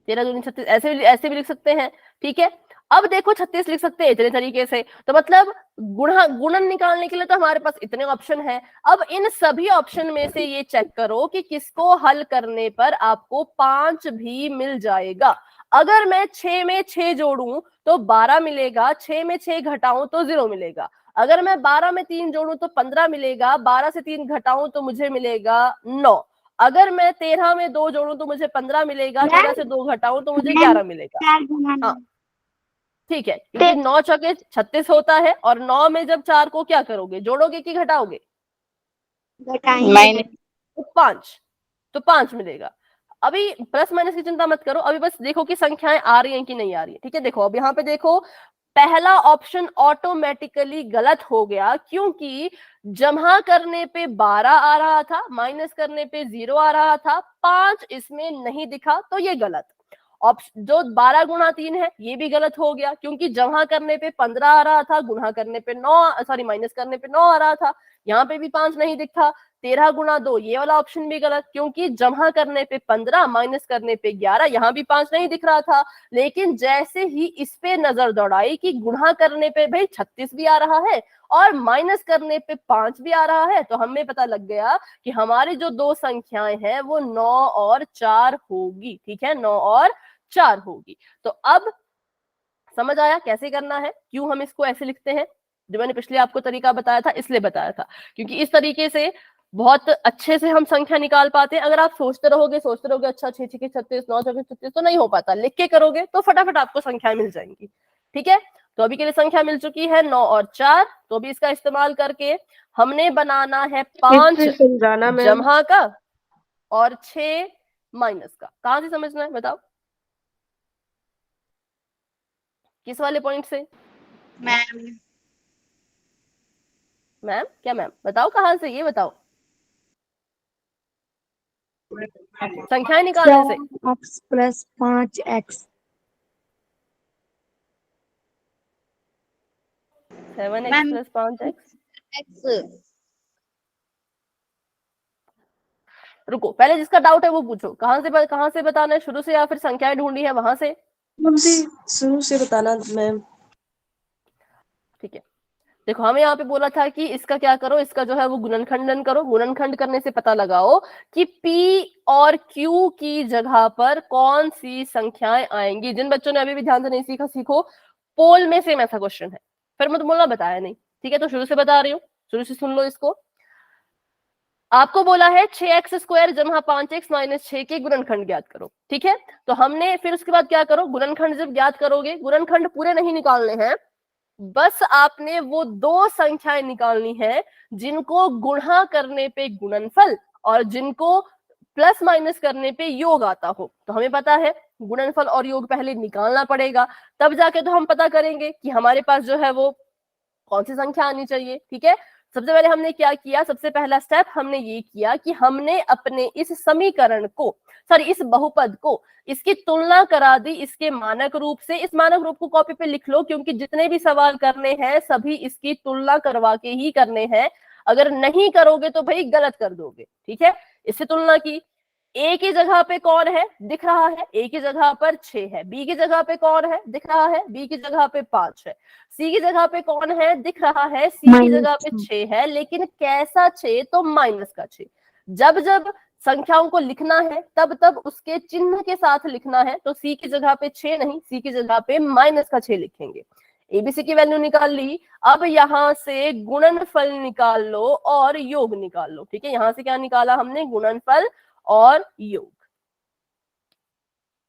13 दूनी 36, ऐसे भी लिख सकते हैं, ठीक है। अब देखो 36 लिख सकते हैं इतने तरीके से, तो मतलब गुणन निकालने के लिए तो हमारे पास इतने ऑप्शन हैं। अब इन सभी ऑप्शन में से ये चेक करो कि किसको हल करने पर आपको 5 भी मिल जाएगा। अगर मैं 6 में 6 जोड़ूं तो 12 मिलेगा, 6 में 6 घटाऊं तो 0 मिलेगा। अगर मैं 12 में 3 जोड़ूं तो 15 मिलेगा, 12 से 3 घटाऊं तो मुझे मिलेगा 9। अगर मैं 13 में 2 जोड़ूं तो मुझे 15 मिलेगा, 13 से 2 घटाऊं तो मुझे 11 मिलेगा। 4 गुना हाँ ठीक है, क्योंकि 9 चौके 36 होता है, और 9 में जब 4 को क्या करोगे, जोड़ोगे कि घटाओगे? घटाएंगे। तो 5, तो 5 मिलेगा। अभी प्लस माइनस की चिंता मत करो, अभी बस देखो कि संख्याएं आ रही हैं कि नहीं आ रही है, ठीक है। देखो अब यहाँ पे देखो, पहला ऑप्शन ऑटोमेटिकली गलत हो गया, क्योंकि जमा करने पे 12 आ रहा था, माइनस करने पे 0 आ रहा था, 5 इसमें नहीं दिखा, तो ये गलत। ऑप्शन जो 12 गुणा 3 है ये भी गलत हो गया, क्योंकि जमा करने पे 15 आ रहा था, गुणा करने पे 9 सॉरी माइनस करने पे 9 आ रहा था, यहाँ पे भी 5 नहीं दिखा। 13 गुणा 2 ये वाला ऑप्शन भी गलत, क्योंकि जमा करने पे 15, माइनस करने पे 11, यहाँ भी 5 नहीं दिख रहा था। लेकिन जैसे ही इस पे नजर दौड़ाई कि गुणा करने पे भाई 36 भी आ रहा है और माइनस करने पे 5 भी आ रहा है, तो हमें पता लग गया कि हमारी जो दो संख्याएं हैं वो 9 और 4 होगी, ठीक है, 9 और 4 होगी। तो अब समझ आया कैसे करना है, क्यों हम इसको ऐसे लिखते हैं? जो मैंने पिछले आपको तरीका बताया था इसलिए बताया था, क्योंकि इस तरीके से बहुत अच्छे से हम संख्या निकाल पाते हैं। अगर आप सोचते रहोगे अच्छा 6 6 36, 9 6 36, तो नहीं हो पाता। लिख के करोगे तो फटाफट आपको संख्याएं मिल जाएंगी, ठीक है। तो अभी के लिए संख्या मिल चुकी है 9 और 4। तो अभी इसका इस्तेमाल करके हमने बनाना है 5 जमा का और 6 माइनस का। कहां से समझना है बताओ, किस वाले पॉइंट से? मैम मैम क्या मैम, बताओ कहां से, ये बताओ। संख्याएं निकालने से। x plus 5x 7x ma'am plus 5x। X रुको, पहले जिसका डाउट है वो पूछो, कहां से बताना है, शुरू से या फिर संख्याएं ढूंढी है वहां से? शुरू से बताना मैम। ठीक है, देखो हमें यहाँ पे बोला था कि इसका क्या करो, इसका जो है वो गुणनखंडन करो। गुणनखंड करने से पता लगाओ कि P और Q की जगह पर कौन सी संख्याएं आएंगी। जिन बच्चों ने अभी भी ध्यान से नहीं सीखा, सीखो, पोल में सेम ऐसा क्वेश्चन है, फिर मत बोलना बताया नहीं, ठीक है। तो शुरू से बता रही हूँ, शुरू से सुन लो इसको। आपको बोला है 6x² जमा 5x माइनस 6 के गुणनखंड ज्ञात करो, ठीक है। तो हमने फिर उसके बाद क्या करो, गुणनखंड जब ज्ञात करोगे, गुणनखंड पूरे नहीं निकालने हैं, बस आपने वो दो संख्याएं निकालनी है जिनको गुणा करने पे गुणनफल और जिनको प्लस माइनस करने पे योग आता हो। तो हमें पता है गुणनफल और योग पहले निकालना पड़ेगा, तब जाके तो हम पता करेंगे कि हमारे पास जो है वो कौन सी संख्या आनी चाहिए, ठीक है। सबसे पहले हमने क्या किया, सबसे पहला स्टेप हमने ये किया कि हमने अपने इस समीकरण को, सॉरी इस बहुपद को, इसकी तुलना करा दी इसके मानक रूप से। इस मानक रूप को कॉपी पे लिख लो, क्योंकि जितने भी सवाल करने हैं सभी इसकी तुलना करवा के ही करने हैं। अगर नहीं करोगे तो भाई गलत कर दोगे, ठीक है। इससे तुलना की, ए की जगह पे कौन है दिख रहा है, ए की जगह पर 6 है। बी की जगह पे कौन है दिख रहा है, बी की जगह पे 5 है। सी की जगह पे कौन है दिख रहा है, सी की जगह पे 6 है, लेकिन कैसा 6? तो माइनस का 6। जब जब संख्याओं को लिखना है तब तब उसके चिन्ह के साथ लिखना है। तो सी की जगह पे 6 नहीं, सी की जगह पे माइनस का 6 लिखेंगे। एबीसी की वैल्यू निकाल ली। अब यहां से गुणनफल निकाल लो और योग निकाल लो। ठीक है, यहां से क्या निकाला हमने? गुणनफल और योग।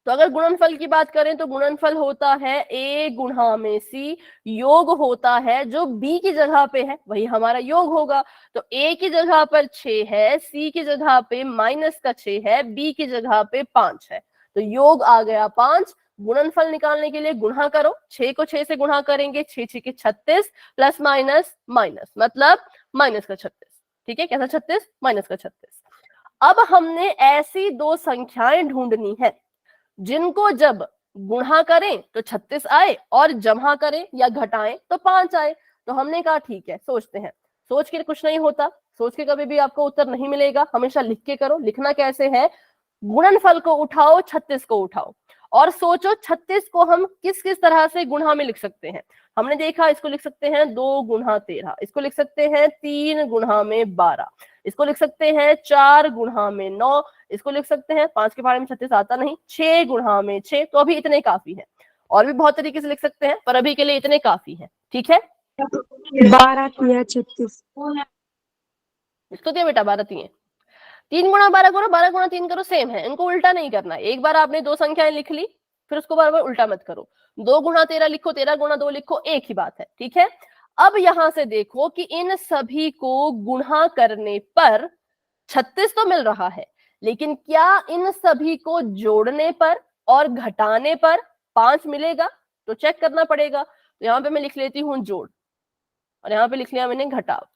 तो अगर गुणनफल की बात करें तो गुणनफल होता है a गुणा में c, योग होता है जो b की जगह पे है वही हमारा योग होगा। तो a की जगह पर 6 है, c की जगह पे माइनस का 6 है, b की जगह पे 5 है। तो योग आ गया 5। गुणनफल निकालने के लिए गुणा करो, 6 को 6 से गुणा करेंगे, 6 6 के 36 प्लस माइनस माइनस मतलब माइनस का 36। ठीक है, कैसा 36? माइनस का 36। अब हमने ऐसी दो संख्याएं ढूंढनी है जिनको जब गुणा करें तो 36 आए और जमा करें या घटाएं तो 5 आए। तो हमने कहा ठीक है, सोचते हैं। सोच के कुछ नहीं होता, सोच के कभी भी आपको उत्तर नहीं मिलेगा, हमेशा लिख के करो। लिखना कैसे है? गुणनफल को उठाओ, 36 को उठाओ और सोचो 36 को हम किस किस तरह से गुणा में लिख सकते हैं। हमने देखा इसको लिख सकते हैं 2 गुणा 13, इसको लिख सकते हैं 3 गुणा में 12, इसको लिख सकते हैं 4 गुणा में 9, इसको लिख सकते हैं 5 के बारे में 36 आता नहीं, 6 गुणा में 6। तो अभी इतने काफी है, और भी बहुत तरीके से लिख सकते हैं पर अभी के लिए इतने काफी है। ठीक है, 12 किया 36। इसको दिया बेटा 12 3 3 गुणा 12 करो, 12 गुणा 3 करो, सेम है, इनको उल्टा नहीं करना है। एक बार आपने दो संख्याएं लिख ली फिर उसको बार बार उल्टा मत करो। 2 गुणा 13 लिखो, 13 गुणा 2 लिखो, एक ही बात है। ठीक है, अब यहां से देखो कि इन सभी को गुणा करने पर 36 तो मिल रहा है, लेकिन क्या इन सभी को जोड़ने पर और घटाने पर 5 मिलेगा? तो चेक करना पड़ेगा। तो यहाँ पे मैं लिख लेती हूँ जोड़ और यहाँ पे लिख लिया मैंने घटाव।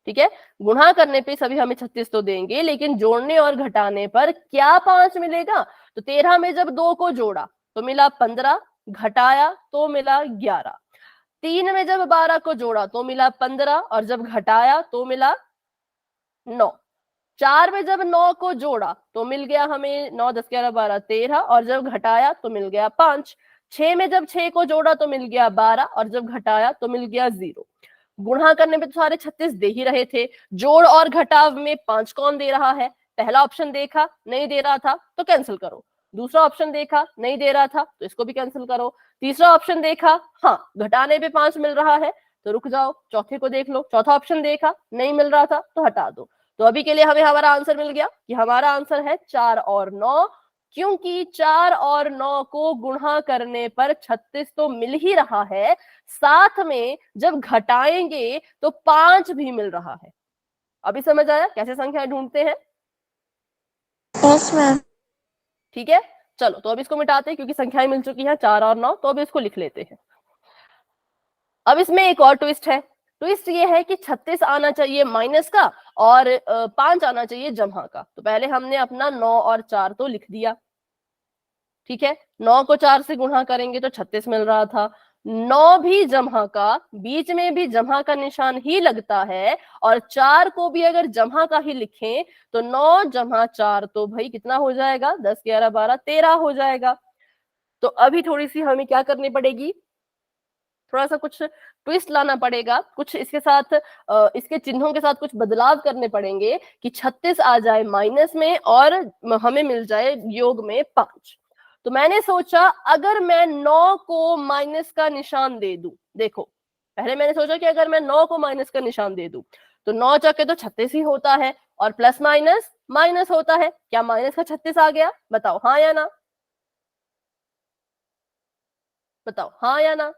ठीक है, गुणा करने पे सभी हमें 36 तो देंगे, लेकिन जोड़ने और घटाने पर क्या 5 मिलेगा? तो 13 में जब 2 को जोड़ा तो मिला 15, घटाया तो मिला 11। 3 में जब 12 को जोड़ा तो मिला 15 और जब घटाया तो मिला 9। 4 में जब 9 को जोड़ा तो मिल गया हमें 9 10 11 12 13 और जब घटाया तो मिल गया 5। 6 में जब 6 को जोड़ा तो मिल गया 12 और जब घटाया तो मिल गया 0। गुणा करने में तो सारे 36 दे ही रहे थे, जोड़ और घटाव में 5 कौन दे रहा है? पहला ऑप्शन देखा नहीं दे रहा था तो कैंसिल करो, दूसरा ऑप्शन देखा नहीं दे रहा था तो इसको भी कैंसिल करो, तीसरा ऑप्शन देखा हाँ घटाने पे 5 मिल रहा है तो रुक जाओ, चौथे को देख लो, चौथा ऑप्शन देखा नहीं मिल रहा था तो हटा दो। तो अभी के लिए हमें हमारा आंसर मिल गया कि हमारा आंसर है 4 और 9, क्योंकि 4 और 9 को गुणा करने पर 36 तो मिल ही रहा है, साथ में जब घटाएंगे तो 5 भी मिल रहा है। अभी समझ आया कैसे संख्याएं ढूंढते हैं? Yes ma'am. ठीक है, चलो तो अब इसको मिटाते हैं क्योंकि संख्याएं मिल चुकी हैं 4 और 9। तो अब इसको लिख लेते हैं। अब इसमें एक और ट्विस्ट है। ट्विस्ट ये है कि 36 आना चाहिए माइनस का और 5 आना चाहिए जमा का। तो पहले हमने अपना 9 और 4 तो लिख दिया। ठीक है, 9 को 4 से गुणा करेंगे तो 36 मिल रहा था। 9 भी जमा का, बीच में भी जमा का निशान ही लगता है, और 4 को भी अगर जमा का ही लिखें तो 9 जमा 4 तो भाई कितना हो जाएगा? 10 11 12 13 हो जाएगा। तो अभी थोड़ी सी हमें क्या करनी पड़ेगी? थोड़ा सा कुछ ट्विस्ट लाना पड़ेगा, कुछ इसके साथ इसके चिन्हों के साथ कुछ बदलाव करने पड़ेंगे कि 36 आ जाए माइनस में और हमें मिल जाए योग में 5। तो मैंने सोचा अगर मैं 9 को माइनस का निशान दे दूं, देखो पहले मैंने सोचा कि अगर मैं 9 को माइनस का निशान दे दूं तो 9 चौके तो 36 ही होता है और प्लस माइनस माइनस होता है। क्या माइनस का 36 आ गया? बताओ हाँ या ना, बताओ हाँ या ना।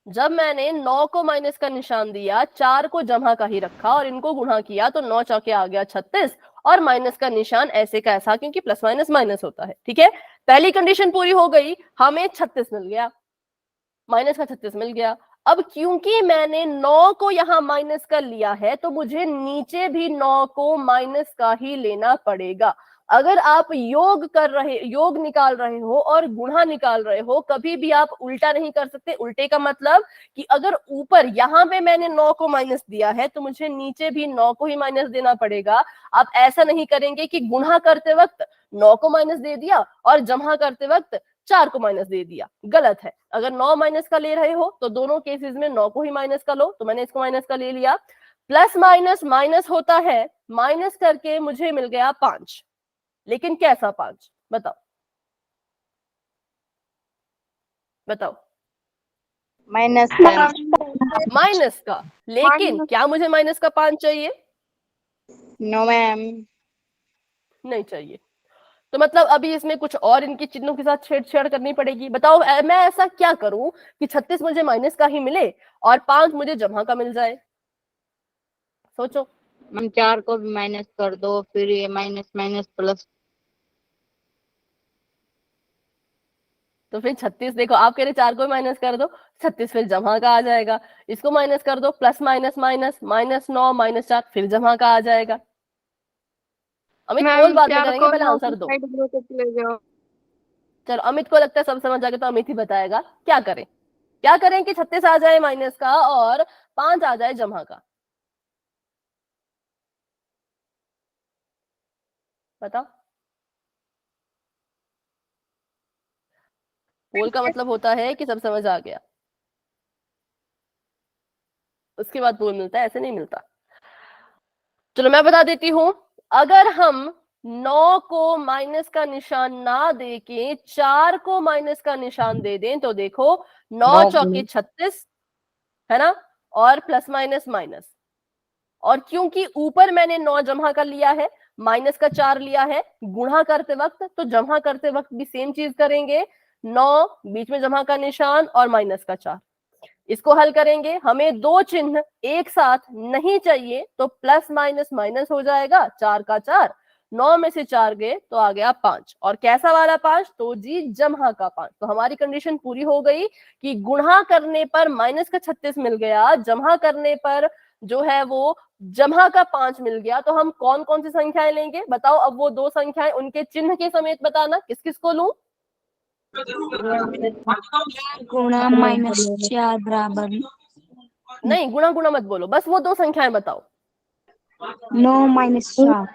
जब मैंने 9 को माइनस का निशान दिया, 4 को जमा का ही रखा और इनको गुणा किया तो 9 चौके आ गया 36 और माइनस का निशान ऐसे का ऐसा, क्योंकि प्लस माइनस माइनस होता है। ठीक है, पहली कंडीशन पूरी हो गई, हमें 36 मिल गया, माइनस का 36 मिल गया। अब क्योंकि मैंने 9 को यहां माइनस का लिया है तो मुझे नीचे भी 9 को माइनस का ही लेना पड़ेगा। अगर आप योग निकाल रहे हो और गुणा निकाल रहे हो, कभी भी आप उल्टा नहीं कर सकते। उल्टे का मतलब कि अगर ऊपर यहाँ पे मैंने 9 को माइनस दिया है तो मुझे नीचे भी 9 को ही माइनस देना पड़ेगा। आप ऐसा नहीं करेंगे कि गुणा करते वक्त 9 को माइनस दे दिया और जमा करते वक्त 4 को माइनस दे दिया, गलत है। अगर 9 माइनस का ले रहे हो तो दोनों केसेस में 9 को ही माइनस का लो, तो मैंने इसको माइनस का ले लिया। प्लस माइनस माइनस होता है, माइनस करके मुझे मिल गया 5, लेकिन कैसा 5 बताओ, बताओ। माइनस माइनस का, लेकिन क्या मुझे माइनस का 5 चाहिए? No ma'am. नहीं चाहिए। तो मतलब अभी इसमें कुछ और इनके चिन्हों के साथ छेड़छाड़ करनी पड़ेगी। बताओ मैं ऐसा क्या करूं कि 36 मुझे माइनस का ही मिले और 5 मुझे जमा का मिल जाए? सोचो। मैम 4 को भी माइनस कर दो, फिर ये माइनस माइनस प्लस। तो फिर 36, देखो आप कह रहे 4 को माइनस कर दो, 36 फिर जमा का आ जाएगा। इसको माइनस कर दो, प्लस माइनस माइनस, -9 -4 फिर जमा का आ जाएगा। अमित बोल, बाद में करेंगे, पहले आंसर दो। चलो, अमित को लगता है सब समझ आ गया, तो अमित ही बताएगा क्या करें। क्या करें कि 36 आ जाए माइनस का और 5 आ जाए जमा का? बताओ। पोल का मतलब होता है कि सब समझ आ गया, उसके बाद पोल मिलता है, ऐसे नहीं मिलता। चलो मैं बता देती हूं। अगर हम 9 को माइनस का निशान ना दे के 4 को माइनस का निशान दे दें तो देखो 9 चौके 36 है ना, और प्लस माइनस माइनस। और क्योंकि ऊपर मैंने 9 जमा का लिया है, माइनस का 4 लिया है, गुणा करते वक्त तो जमा करते वक्त भी सेम चीज करेंगे। 9 बीच में जमा का निशान और माइनस का 4। इसको हल करेंगे, हमें दो चिन्ह एक साथ नहीं चाहिए, तो प्लस माइनस माइनस हो जाएगा, 4 का 4, 9 में से 4 गए तो आ गया 5। और कैसा वाला 5? तो जी जमा का 5। तो हमारी कंडीशन पूरी हो गई कि गुणा करने पर माइनस का 36 मिल गया, जमा करने पर जो है वो जमा का 5 मिल गया। तो हम कौन कौन सी संख्याएं लेंगे बताओ? अब वो दो संख्याएं उनके चिन्ह के समेत बताना, किस किस को लूं? गुणा -4 बराबर नहीं, गुणा गुणा मत बोलो, बस वो दो संख्याएं बताओ। 9 -4। माइनस हाँ,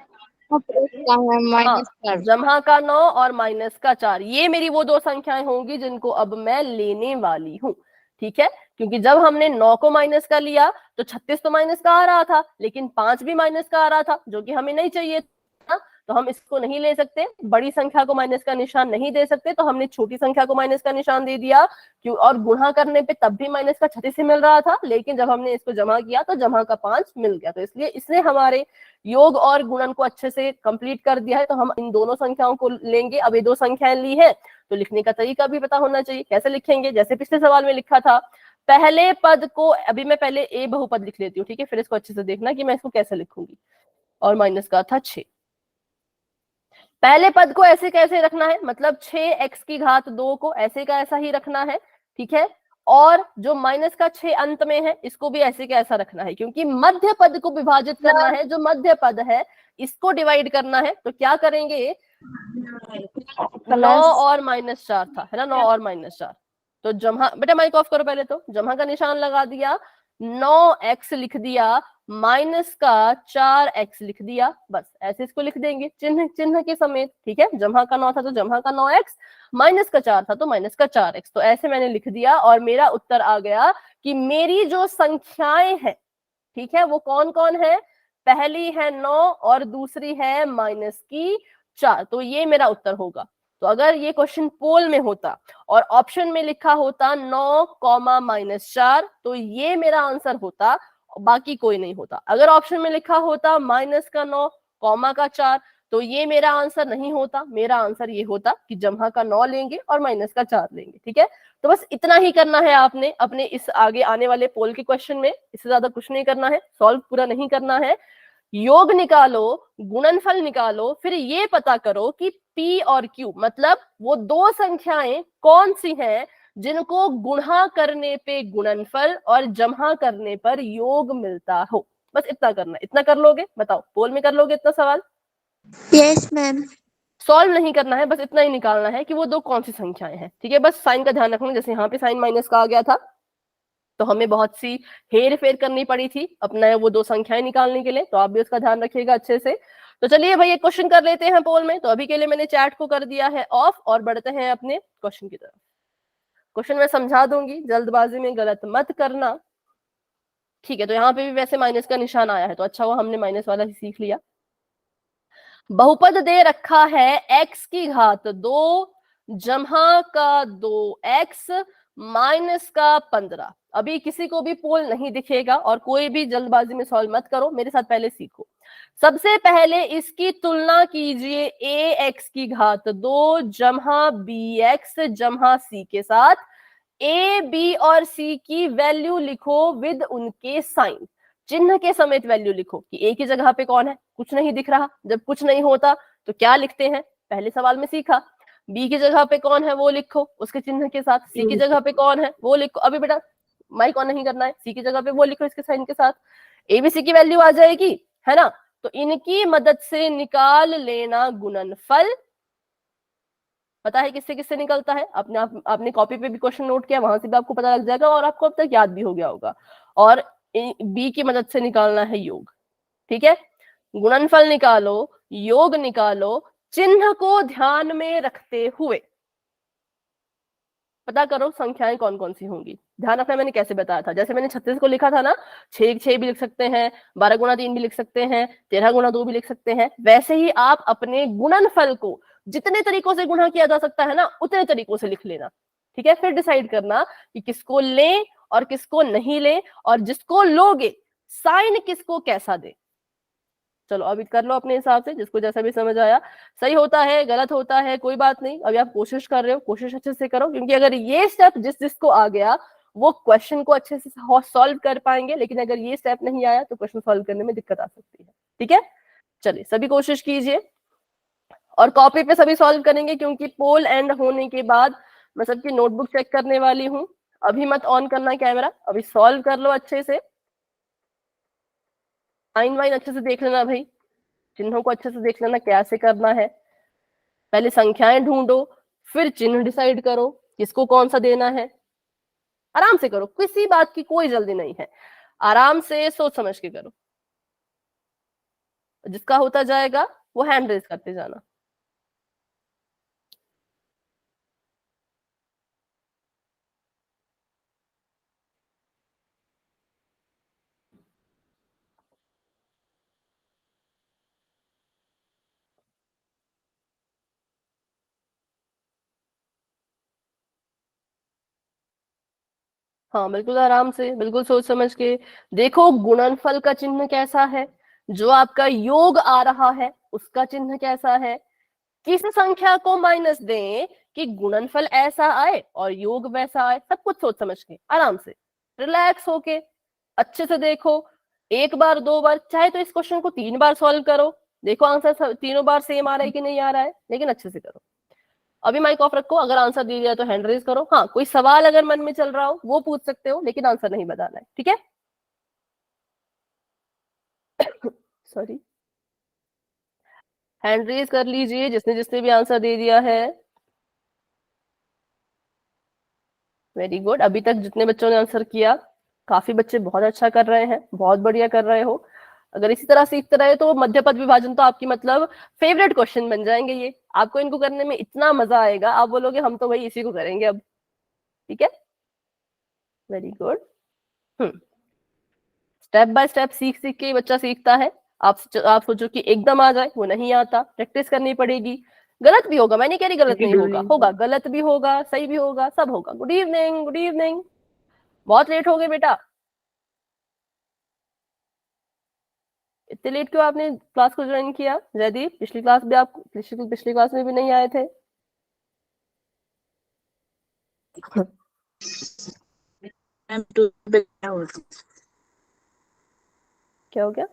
कर। जमा का 9 और माइनस का 4, ये मेरी वो दो संख्याएं होंगी जिनको अब मैं लेने वाली हूँ। ठीक है, क्योंकि जब हमने 9 को माइनस का लिया तो 36 तो माइनस का आ रहा था, लेकिन 5 भी माइनस का आ रहा था, जो कि हमें नहीं चाहिए था। तो हम इसको नहीं ले सकते, बड़ी संख्या को माइनस का निशान नहीं दे सकते, तो हमने छोटी संख्या को माइनस का निशान दे दिया। क्यों? और गुणा करने पे तब भी माइनस का 36 ही मिल रहा था, लेकिन जब हमने इसको जमा किया तो जमा का 5 मिल गया। तो इसलिए इसने हमारे योग और गुणन को अच्छे से कंप्लीट कर दिया है। तो हम इन दोनों संख्याओं को लेंगे। अब ये दो संख्याएं ली है तो लिखने का तरीका भी पता होना चाहिए। कैसे लिखेंगे? जैसे पिछले सवाल में लिखा था, पहले पद को, अभी मैं पहले ए बहुपद लिख लेती हूँ, ठीक है, फिर इसको अच्छे से देखना कि मैं इसको कैसे लिखूंगी। और माइनस का था 6। पहले पद को ऐसे कैसे रखना है, मतलब 6x की घात 2 को ऐसे का ऐसा ही रखना है, ठीक है। और जो माइनस का 6 अंत में है इसको भी ऐसे का ऐसा रखना है, क्योंकि मध्य पद को विभाजित करना है। जो मध्य पद है इसको डिवाइड करना है। तो क्या करेंगे? 9 और -4 था, है ना, 9 और -4। तो जमा, बेटा माइक ऑफ करो पहले। तो जमा का निशान लगा दिया, 9x लिख दिया, माइनस का 4x लिख दिया, बस ऐसे इसको लिख देंगे चिन्ह चिन्ह के समेत। ठीक है, जमा का 9 था तो जमा का 9x, माइनस का 4 था तो माइनस का 4x। तो ऐसे मैंने लिख दिया और मेरा उत्तर आ गया कि मेरी जो संख्याएं हैं, ठीक है, वो कौन कौन है? पहली है 9 और दूसरी है -4। तो ये मेरा उत्तर होगा। तो अगर ये क्वेश्चन पोल में होता और ऑप्शन में लिखा होता 9, -4, तो ये मेरा आंसर होता, बाकी कोई नहीं होता। अगर ऑप्शन में लिखा होता माइनस का 9, कॉमा का 4, तो ये मेरा आंसर नहीं होता। मेरा आंसर ये होता कि जमा का 9 लेंगे और माइनस का 4 लेंगे। ठीक है, तो बस इतना ही करना है आपने अपने इस आगे आने वाले पोल के क्वेश्चन में। इससे ज्यादा कुछ नहीं करना है, सॉल्व पूरा नहीं करना है। योग निकालो, गुणनफल निकालो, फिर ये पता करो कि P और Q मतलब वो दो संख्याएं कौन सी हैं जिनको गुणा करने पे गुणनफल और जमा करने पर योग मिलता हो। बस इतना करना है। इतना कर लोगे? बताओ, पोल में कर लोगे इतना सवाल? Yes ma'am. सॉल्व नहीं करना है, बस इतना ही निकालना है कि वो दो कौन सी संख्याएं हैं। ठीक है, बस साइन का ध्यान रखना। जैसे यहाँ पे साइन माइनस का आ गया था तो हमें बहुत सी हेर फेर करनी पड़ी थी अपना वो दो संख्याएं निकालने के लिए, तो आप भी उसका ध्यान रखिएगा अच्छे से। तो चलिए भाई एक क्वेश्चन कर लेते हैं पोल में। तो अभी के लिए मैंने चैट को कर दिया है ऑफ और बढ़ते हैं अपने क्वेश्चन की तरफ। क्वेश्चन मैं समझा दूंगी, जल्दबाजी में गलत मत करना। ठीक है, तो यहाँ पे भी वैसे माइनस का निशान आया है तो अच्छा हुआ हमने माइनस वाला ही सीख लिया। बहुपद दे रखा है x की घात 2 जमा का 2x माइनस का 15। अभी किसी को भी पोल नहीं दिखेगा और कोई भी जल्दबाजी में सॉल्व मत करो, मेरे साथ पहले सीखो। सबसे पहले इसकी तुलना कीजिए ax की घात 2 जमा bx जमा c के साथ। a b और c की वैल्यू लिखो विद उनके साइन, चिन्ह के समेत वैल्यू लिखो कि a की जगह पे कौन है, कुछ नहीं दिख रहा। जब कुछ नहीं होता तो क्या लिखते हैं, पहले सवाल में सीखा। b की जगह पे कौन है वो लिखो उसके चिन्ह के साथ, c की जगह पे कौन है वो लिखो। अभी बेटा माइक ऑन नहीं करना है, c की जगह पे वो लिखो इसके साइन के साथ, a b c की वैल्यू आ जाएगी, है ना। तो इनकी मदद से निकाल लेना गुणनफल। पता है किससे किससे निकलता है, आपने कॉपी पे भी क्वेश्चन नोट किया, वहां से भी आपको पता लग जाएगा और आपको अब तक याद भी हो गया होगा। और बी की मदद से निकालना है योग। ठीक है, गुणनफल निकालो, योग निकालो, चिन्ह को ध्यान में रखते हुए पता करो संख्याएं कौन कौन सी होंगी। ध्यान रखना मैंने कैसे बताया था, जैसे मैंने 36 को लिखा था ना, 6 भी लिख सकते हैं, 12 गुणा 3 भी लिख सकते हैं, 13 गुणा 2 भी लिख सकते हैं। वैसे ही आप अपने गुणनफल को जितने तरीकों से गुणा किया जा सकता है ना उतने तरीकों से लिख लेना। ठीक है, फिर डिसाइड करना कि किसको लें और किसको नहीं लें, और जिसको लोगे साइन किसको कैसा दे। चलो अभी कर लो अपने हिसाब से, जिसको जैसा भी समझ आया। सही होता है गलत होता है कोई बात नहीं, अभी आप कोशिश कर रहे हो, कोशिश अच्छे से करो, क्योंकि अगर ये स्टेप जिसको आ गया वो क्वेश्चन को अच्छे से सॉल्व कर पाएंगे, लेकिन अगर ये स्टेप नहीं आया तो क्वेश्चन सॉल्व करने में दिक्कत आ सकती है। ठीक है, चलिए सभी कोशिश कीजिए और कॉपी पे सभी सॉल्व करेंगे, क्योंकि पोल एंड होने के बाद मैं सबकी नोटबुक चेक करने वाली हूँ। अभी मत ऑन करना कैमरा, अभी सॉल्व कर लो अच्छे से। साइन वाइन अच्छे से देख लेना भाई, चिन्हों को अच्छे से देख लेना कैसे करना है। पहले संख्याएं ढूंढो, फिर चिन्ह डिसाइड करो किसको कौन सा देना है। आराम से करो, किसी बात की कोई जल्दी नहीं है, आराम से सोच समझ के करो। जिसका होता जाएगा वो हैंड रेज करते जाना। हाँ बिल्कुल आराम से, बिल्कुल सोच समझ के देखो गुणनफल का चिन्ह कैसा है, जो आपका योग आ रहा है उसका चिन्ह कैसा है, किस संख्या को माइनस दें कि गुणनफल ऐसा आए और योग वैसा आए। सब कुछ सोच समझ के आराम से रिलैक्स होके अच्छे से देखो। एक बार दो बार, चाहे तो इस क्वेश्चन को 3 बार सॉल्व करो, देखो आंसर तीनों बार सेम आ रहा है कि नहीं आ रहा है, लेकिन अच्छे से करो। अभी माइक ऑफ रखो, अगर आंसर दे दिया तो हैंड रेज करो। हाँ कोई सवाल अगर मन में चल रहा हो वो पूछ सकते हो, लेकिन आंसर नहीं बताना है। ठीक है, सॉरी, हैंड रेज कर लीजिए जिसने जिसने भी आंसर दे दिया है। वेरी गुड, अभी तक जितने बच्चों ने आंसर किया, काफी बच्चे बहुत अच्छा कर रहे हैं, बहुत बढ़िया कर रहे हो। अगर इसी तरह सीखते रहे तो मध्य पद विभाजन तो आपकी मतलब फेवरेट क्वेश्चन बन जाएंगे ये। आपको इनको करने में इतना मजा आएगा, आप बोलोगे हम तो भाई इसी को करेंगे अब। ठीक है, very good. Step by step सीख सीख के बच्चा सीखता है। आप सोचो कि एकदम आ जाए, वो नहीं आता, प्रैक्टिस करनी पड़ेगी। गलत भी होगा, मैं नहीं कह रही गलत नहीं होगा, होगा गलत भी होगा, सही भी होगा, सब होगा। गुड इवनिंग, गुड इवनिंग, बहुत लेट हो गए बेटा। इतने लेट क्यों आपने क्लास को ज्वाइन किया जयदीप? पिछली क्लास भी आप पिछली क्लास में भी नहीं आए थे। क्या हो गया?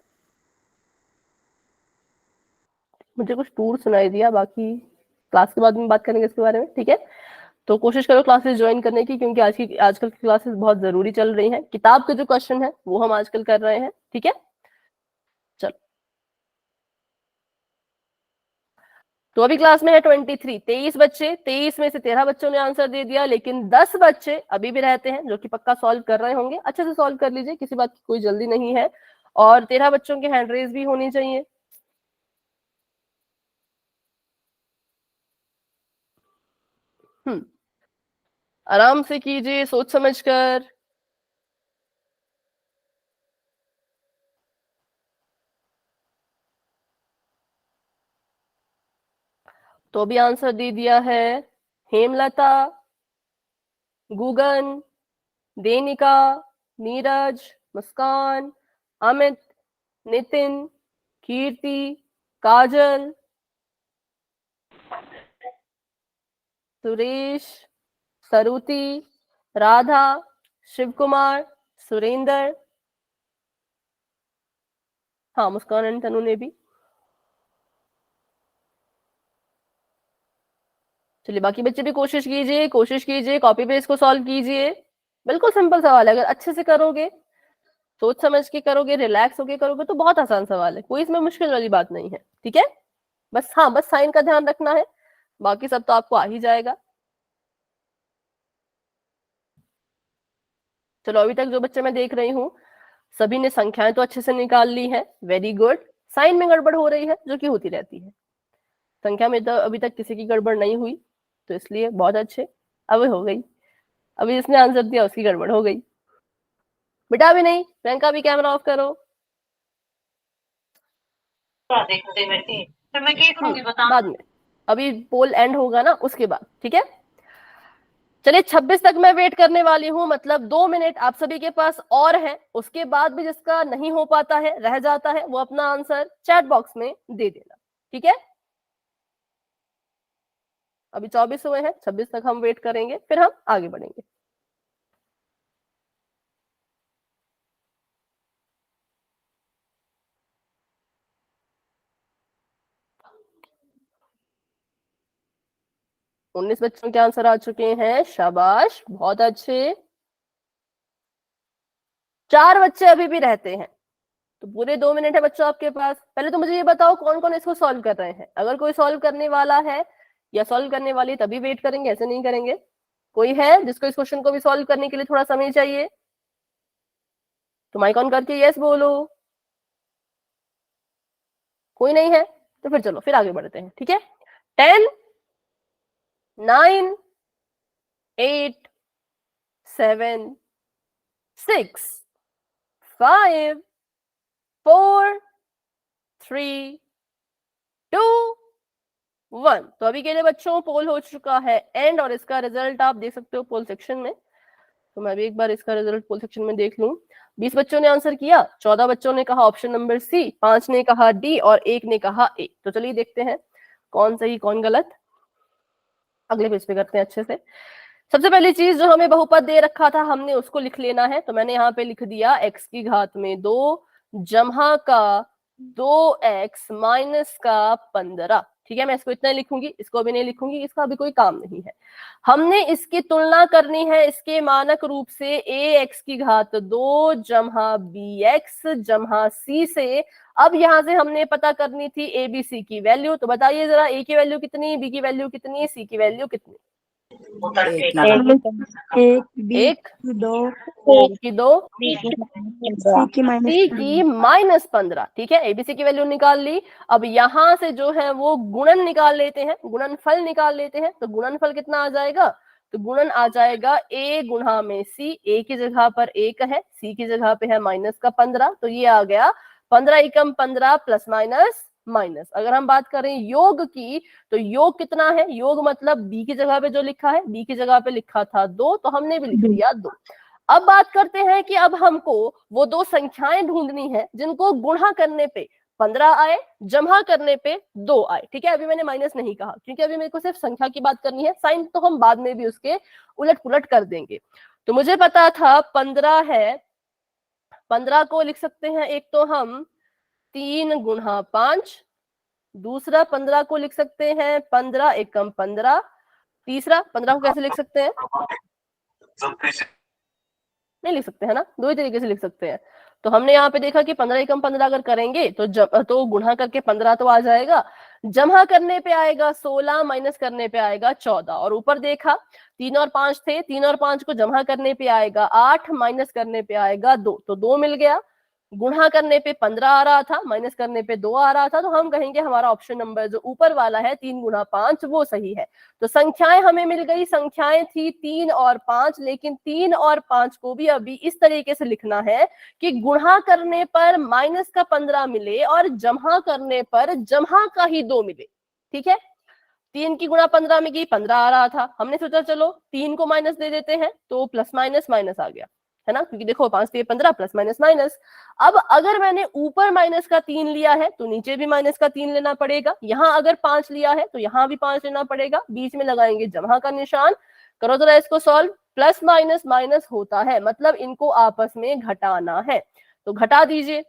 मुझे कुछ टूर सुनाई दिया, बाकी क्लास के बाद में बात करेंगे इसके बारे में। ठीक है, तो कोशिश करो क्लासेस ज्वाइन करने की, क्योंकि आजकल की क्लासेस बहुत जरूरी चल रही हैं। किताब के जो क्वेश्चन है वो हम आजकल कर रहे हैं। ठीक है, चलो तो अभी क्लास में है 23, 23 बच्चे, 23 में से 13 बच्चों ने आंसर दे दिया, लेकिन 10 बच्चे अभी भी रहते हैं जो कि पक्का सॉल्व कर रहे होंगे। अच्छे से सॉल्व कर लीजिए, किसी बात की कोई जल्दी नहीं है, और 13 बच्चों की हैंड रेज भी होनी चाहिए। आराम से कीजिए, सोच समझकर। तो भी आंसर दे दिया है हेमलता, गुगन, देनिका, नीरज, मुस्कान, अमित, नितिन, कीर्ति, काजल, सुरेश, सरुति, राधा, शिव कुमार, सुरेंद्र, हाँ मुस्कान एंड तनु ने भी। चलिए बाकी बच्चे भी कोशिश कीजिए, कॉपी पेस्ट को सॉल्व कीजिए। बिल्कुल सिंपल सवाल है, अगर अच्छे से करोगे, सोच समझ के करोगे, रिलैक्स होके करोगे तो बहुत आसान सवाल है, कोई इसमें मुश्किल वाली बात नहीं है। ठीक है, बस हाँ, बस साइन का ध्यान रखना है, बाकी सब तो आपको आ ही जाएगा। चलो अभी तक जो बच्चे मैं देख रही हूँ सभी ने संख्याएं तो अच्छे से निकाल ली है, वेरी गुड। साइन में गड़बड़ हो रही है जो कि होती रहती है, संख्या में तो अभी तक किसी की गड़बड़ नहीं हुई, तो इसलिए बहुत अच्छे। अब हो गई, अभी जिसने आंसर दिया उसकी गड़बड़ हो गई। बेटा अभी नहीं, प्रियंका भी कैमरा ऑफ करो। बाद में, अभी पोल एंड होगा ना उसके बाद, ठीक है। चलिए 26 तक मैं वेट करने वाली हूँ, मतलब 2 मिनट आप सभी के पास और है। उसके बाद भी जिसका नहीं हो पाता है, रह जाता है, वो अपना आंसर चैट बॉक्स में दे देना, ठीक है। अभी 24 हुए हैं, 26 तक हम वेट करेंगे, फिर हम आगे बढ़ेंगे। उन्नीस बच्चों के आंसर आ चुके हैं, शाबाश, बहुत अच्छे। 4 बच्चे अभी भी रहते हैं, तो पूरे 2 मिनट है बच्चों आपके पास। पहले तो मुझे ये बताओ कौन कौन इसको सॉल्व कर रहे हैं। अगर कोई सॉल्व करने वाला है या सॉल्व करने वाली तभी वेट करेंगे, ऐसे नहीं करेंगे। कोई है जिसको इस क्वेश्चन को भी सॉल्व करने के लिए थोड़ा समय चाहिए, तो माइक ऑन करके यस बोलो। कोई नहीं है तो फिर चलो फिर आगे बढ़ते हैं, ठीक है। 10, 9, 8, 7, 6, 5, 4, 3, 2, 1। तो अभी के लिए बच्चों पोल हो चुका है एंड, और इसका रिजल्ट आप देख सकते हो पोल सेक्शन में। तो मैं भी एक बार इसका रिजल्ट पोल सेक्शन में देख लूं। 20 बच्चों ने आंसर किया, 14 बच्चों ने कहा ऑप्शन नंबर सी, 5 ने कहा डी और 1 ने कहा ए। तो चलिए देखते हैं कौन सही कौन गलत। अगले पेज पे करते हैं अच्छे से। सबसे पहली चीज, जो हमें बहुपद दे रखा था हमने उसको लिख लेना है। तो मैंने यहाँ पे लिख दिया x की घात में 2 जमा का 2x माइनस का 15। ठीक है, मैं इसको इतना लिखूंगी, इसको अभी नहीं लिखूंगी, इसका अभी कोई काम नहीं है। हमने इसकी तुलना करनी है इसके मानक रूप से ax की घात 2 जमा bx जमा c से। अब यहाँ से हमने पता करनी थी a b c की वैल्यू। तो बताइए जरा, a की वैल्यू कितनी, b की वैल्यू कितनी, c की वैल्यू कितनी? एक, 2 की 2, C की सी की -15। ठीक है, एबीसी की वैल्यू निकाल ली। अब यहां से जो है वो गुणन निकाल लेते हैं, गुणनफल निकाल लेते हैं। तो गुणनफल कितना आ जाएगा? तो गुणन आ जाएगा a गुणा में c। a की जगह पर 1 है, c की जगह पे है -15। तो ये आ गया 15 एकम 15 प्लस माइनस माइनस। अगर हम बात करें योग की, तो योग कितना है? योग मतलब b की जगह पे जो लिखा है, b की जगह पे लिखा था 2, तो हमने भी लिख दिया 2। अब बात करते हैं कि अब हमको वो दो संख्याएं ढूंढनी है जिनको गुणा करने पे 15 आए, जमा करने पे 2 आए। ठीक है, अभी मैंने माइनस नहीं कहा क्योंकि अभी मेरे को सिर्फ संख्या की बात करनी है, साइन तो हम बाद में भी उसके उलट पुलट कर देंगे। तो मुझे पता था 15 है, 15 को लिख सकते हैं एक तो हम 3 गुणा 5, दूसरा 15 को लिख सकते हैं 15 एकम 15, तीसरा 15 को कैसे लिख सकते हैं? नहीं लिख सकते है ना, दो ही तरीके से लिख सकते हैं। तो हमने यहाँ पे देखा कि 15 एकम 15 अगर करेंगे तो गुणा करके 15 तो आ जाएगा, जमा करने पे आएगा 16, माइनस करने पे आएगा 14। और ऊपर देखा 3 और 5 थे, 3 और 5 को जमा करने पे आएगा 8, माइनस करने पे आएगा 2, तो 2 मिल गया। गुणा करने पे 15 आ रहा था, माइनस करने पे 2 आ रहा था, तो हम कहेंगे हमारा ऑप्शन नंबर जो ऊपर वाला है 3 गुणा 5 वो सही है। तो संख्याएं हमें मिल गई, संख्याएं थी 3 और 5, लेकिन 3 और 5 को भी अभी इस तरीके से लिखना है कि गुणा करने पर माइनस का 15 मिले और जमा करने पर जमा का ही 2 मिले। ठीक है, 3 की गुणा 15 में की 15 आ रहा था, हमने सोचा चलो 3 को माइनस दे देते हैं, तो प्लस माइनस माइनस आ गया, है ना, क्योंकि देखो 5 से 15 प्लस माइनस माइनस। अब अगर मैंने ऊपर माइनस का 3 लिया है तो नीचे भी माइनस का 3 लेना पड़ेगा, यहाँ अगर 5 लिया है तो यहाँ भी 5 लेना पड़ेगा, बीच में लगाएंगे जमा का निशान। करो जरा इसको सॉल्व, प्लस माइनस माइनस होता है, मतलब इनको आपस में घटाना है, तो घटा दीजिए।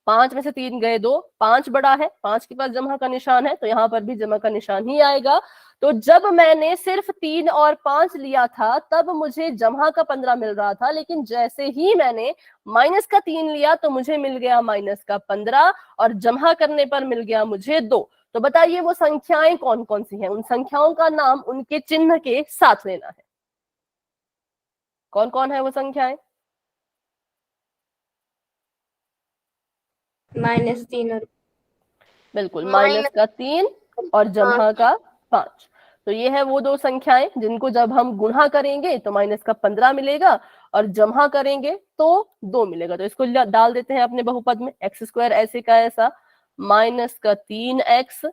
5 में से 3 गए 2, 5 बड़ा है, 5 के पास जमा का निशान है, तो यहाँ पर भी जमा का निशान ही आएगा। तो जब मैंने सिर्फ 3 और 5 लिया था तब मुझे जमा का 15 मिल रहा था, लेकिन जैसे ही मैंने माइनस का 3 लिया तो मुझे मिल गया माइनस का 15 और जमा करने पर मिल गया मुझे 2। तो बताइए वो संख्याएं कौन कौन सी हैं? उन संख्याओं का नाम उनके चिन्ह के साथ लेना है। कौन कौन है वो संख्याएं? -3 और बिल्कुल, माइनस का 3 और जमा का 5। तो ये है वो दो संख्याएं जिनको जब हम गुणा करेंगे तो माइनस का 15 मिलेगा और जमा करेंगे तो 2 मिलेगा। तो इसको डाल देते हैं अपने बहुपद में, एक्स स्क्वायर ऐसे का ऐसा, माइनस का 3x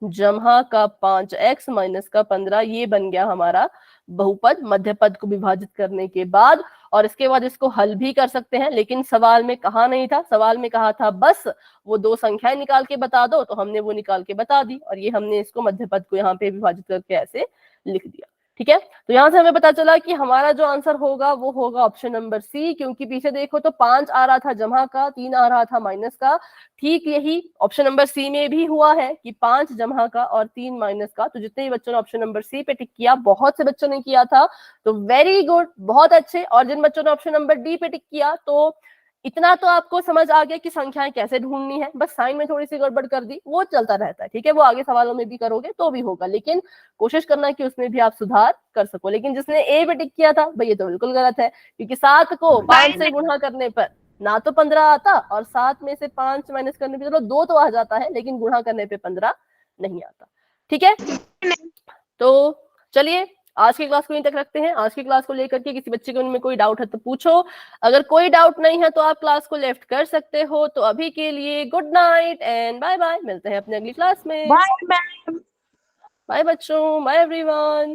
जमा का 5x माइनस का 15, ये बन गया हमारा बहुपद मध्य पद को विभाजित करने के बाद। और इसके बाद इसको हल भी कर सकते हैं, लेकिन सवाल में कहा नहीं था, सवाल में कहा था बस वो दो संख्याएं निकाल के बता दो, तो हमने वो निकाल के बता दी और ये हमने इसको मध्य पद को यहाँ पे विभाजित करके ऐसे लिख दिया। ठीक है, तो यहाँ से हमें पता चला कि हमारा जो आंसर होगा वो होगा ऑप्शन नंबर सी, क्योंकि पीछे देखो तो 5 आ रहा था जमा का, 3 आ रहा था माइनस का। ठीक यही ऑप्शन नंबर सी में भी हुआ है कि 5 जमा का और 3 माइनस का। तो जितने भी बच्चों ने ऑप्शन नंबर सी पे टिक किया, बहुत से बच्चों ने किया था, तो वेरी गुड, बहुत अच्छे। और जिन बच्चों ने ऑप्शन नंबर डी पे टिक किया, तो इतना तो आपको समझ आ गया कि संख्याएं कैसे ढूंढनी है, बस साइन में थोड़ी सी गड़बड़ कर दी, वो चलता रहता है। ठीक है, वो आगे सवालों में भी करोगे तो भी होगा, लेकिन कोशिश करना कि उसमें भी आप सुधार कर सको। लेकिन जिसने ए पे टिक किया था भाई, ये तो बिल्कुल गलत है, क्योंकि 7 को 5 से गुणा करने पर ना तो 15 आता, और 7 में से 5 माइनस करने पे चलो 2 तो आ जाता है, लेकिन गुणा करने पे 15 नहीं आता। ठीक है, तो चलिए आज की क्लास को यहीं तक रखते हैं। आज की क्लास को लेकर के किसी बच्चे के मन में कोई डाउट है तो पूछो, अगर कोई डाउट नहीं है तो आप क्लास को लेफ्ट कर सकते हो। तो अभी के लिए good night and bye bye, मिलते हैं अपने अगली क्लास में। Bye ma'am. बाय बच्चों, बाय एवरीवन।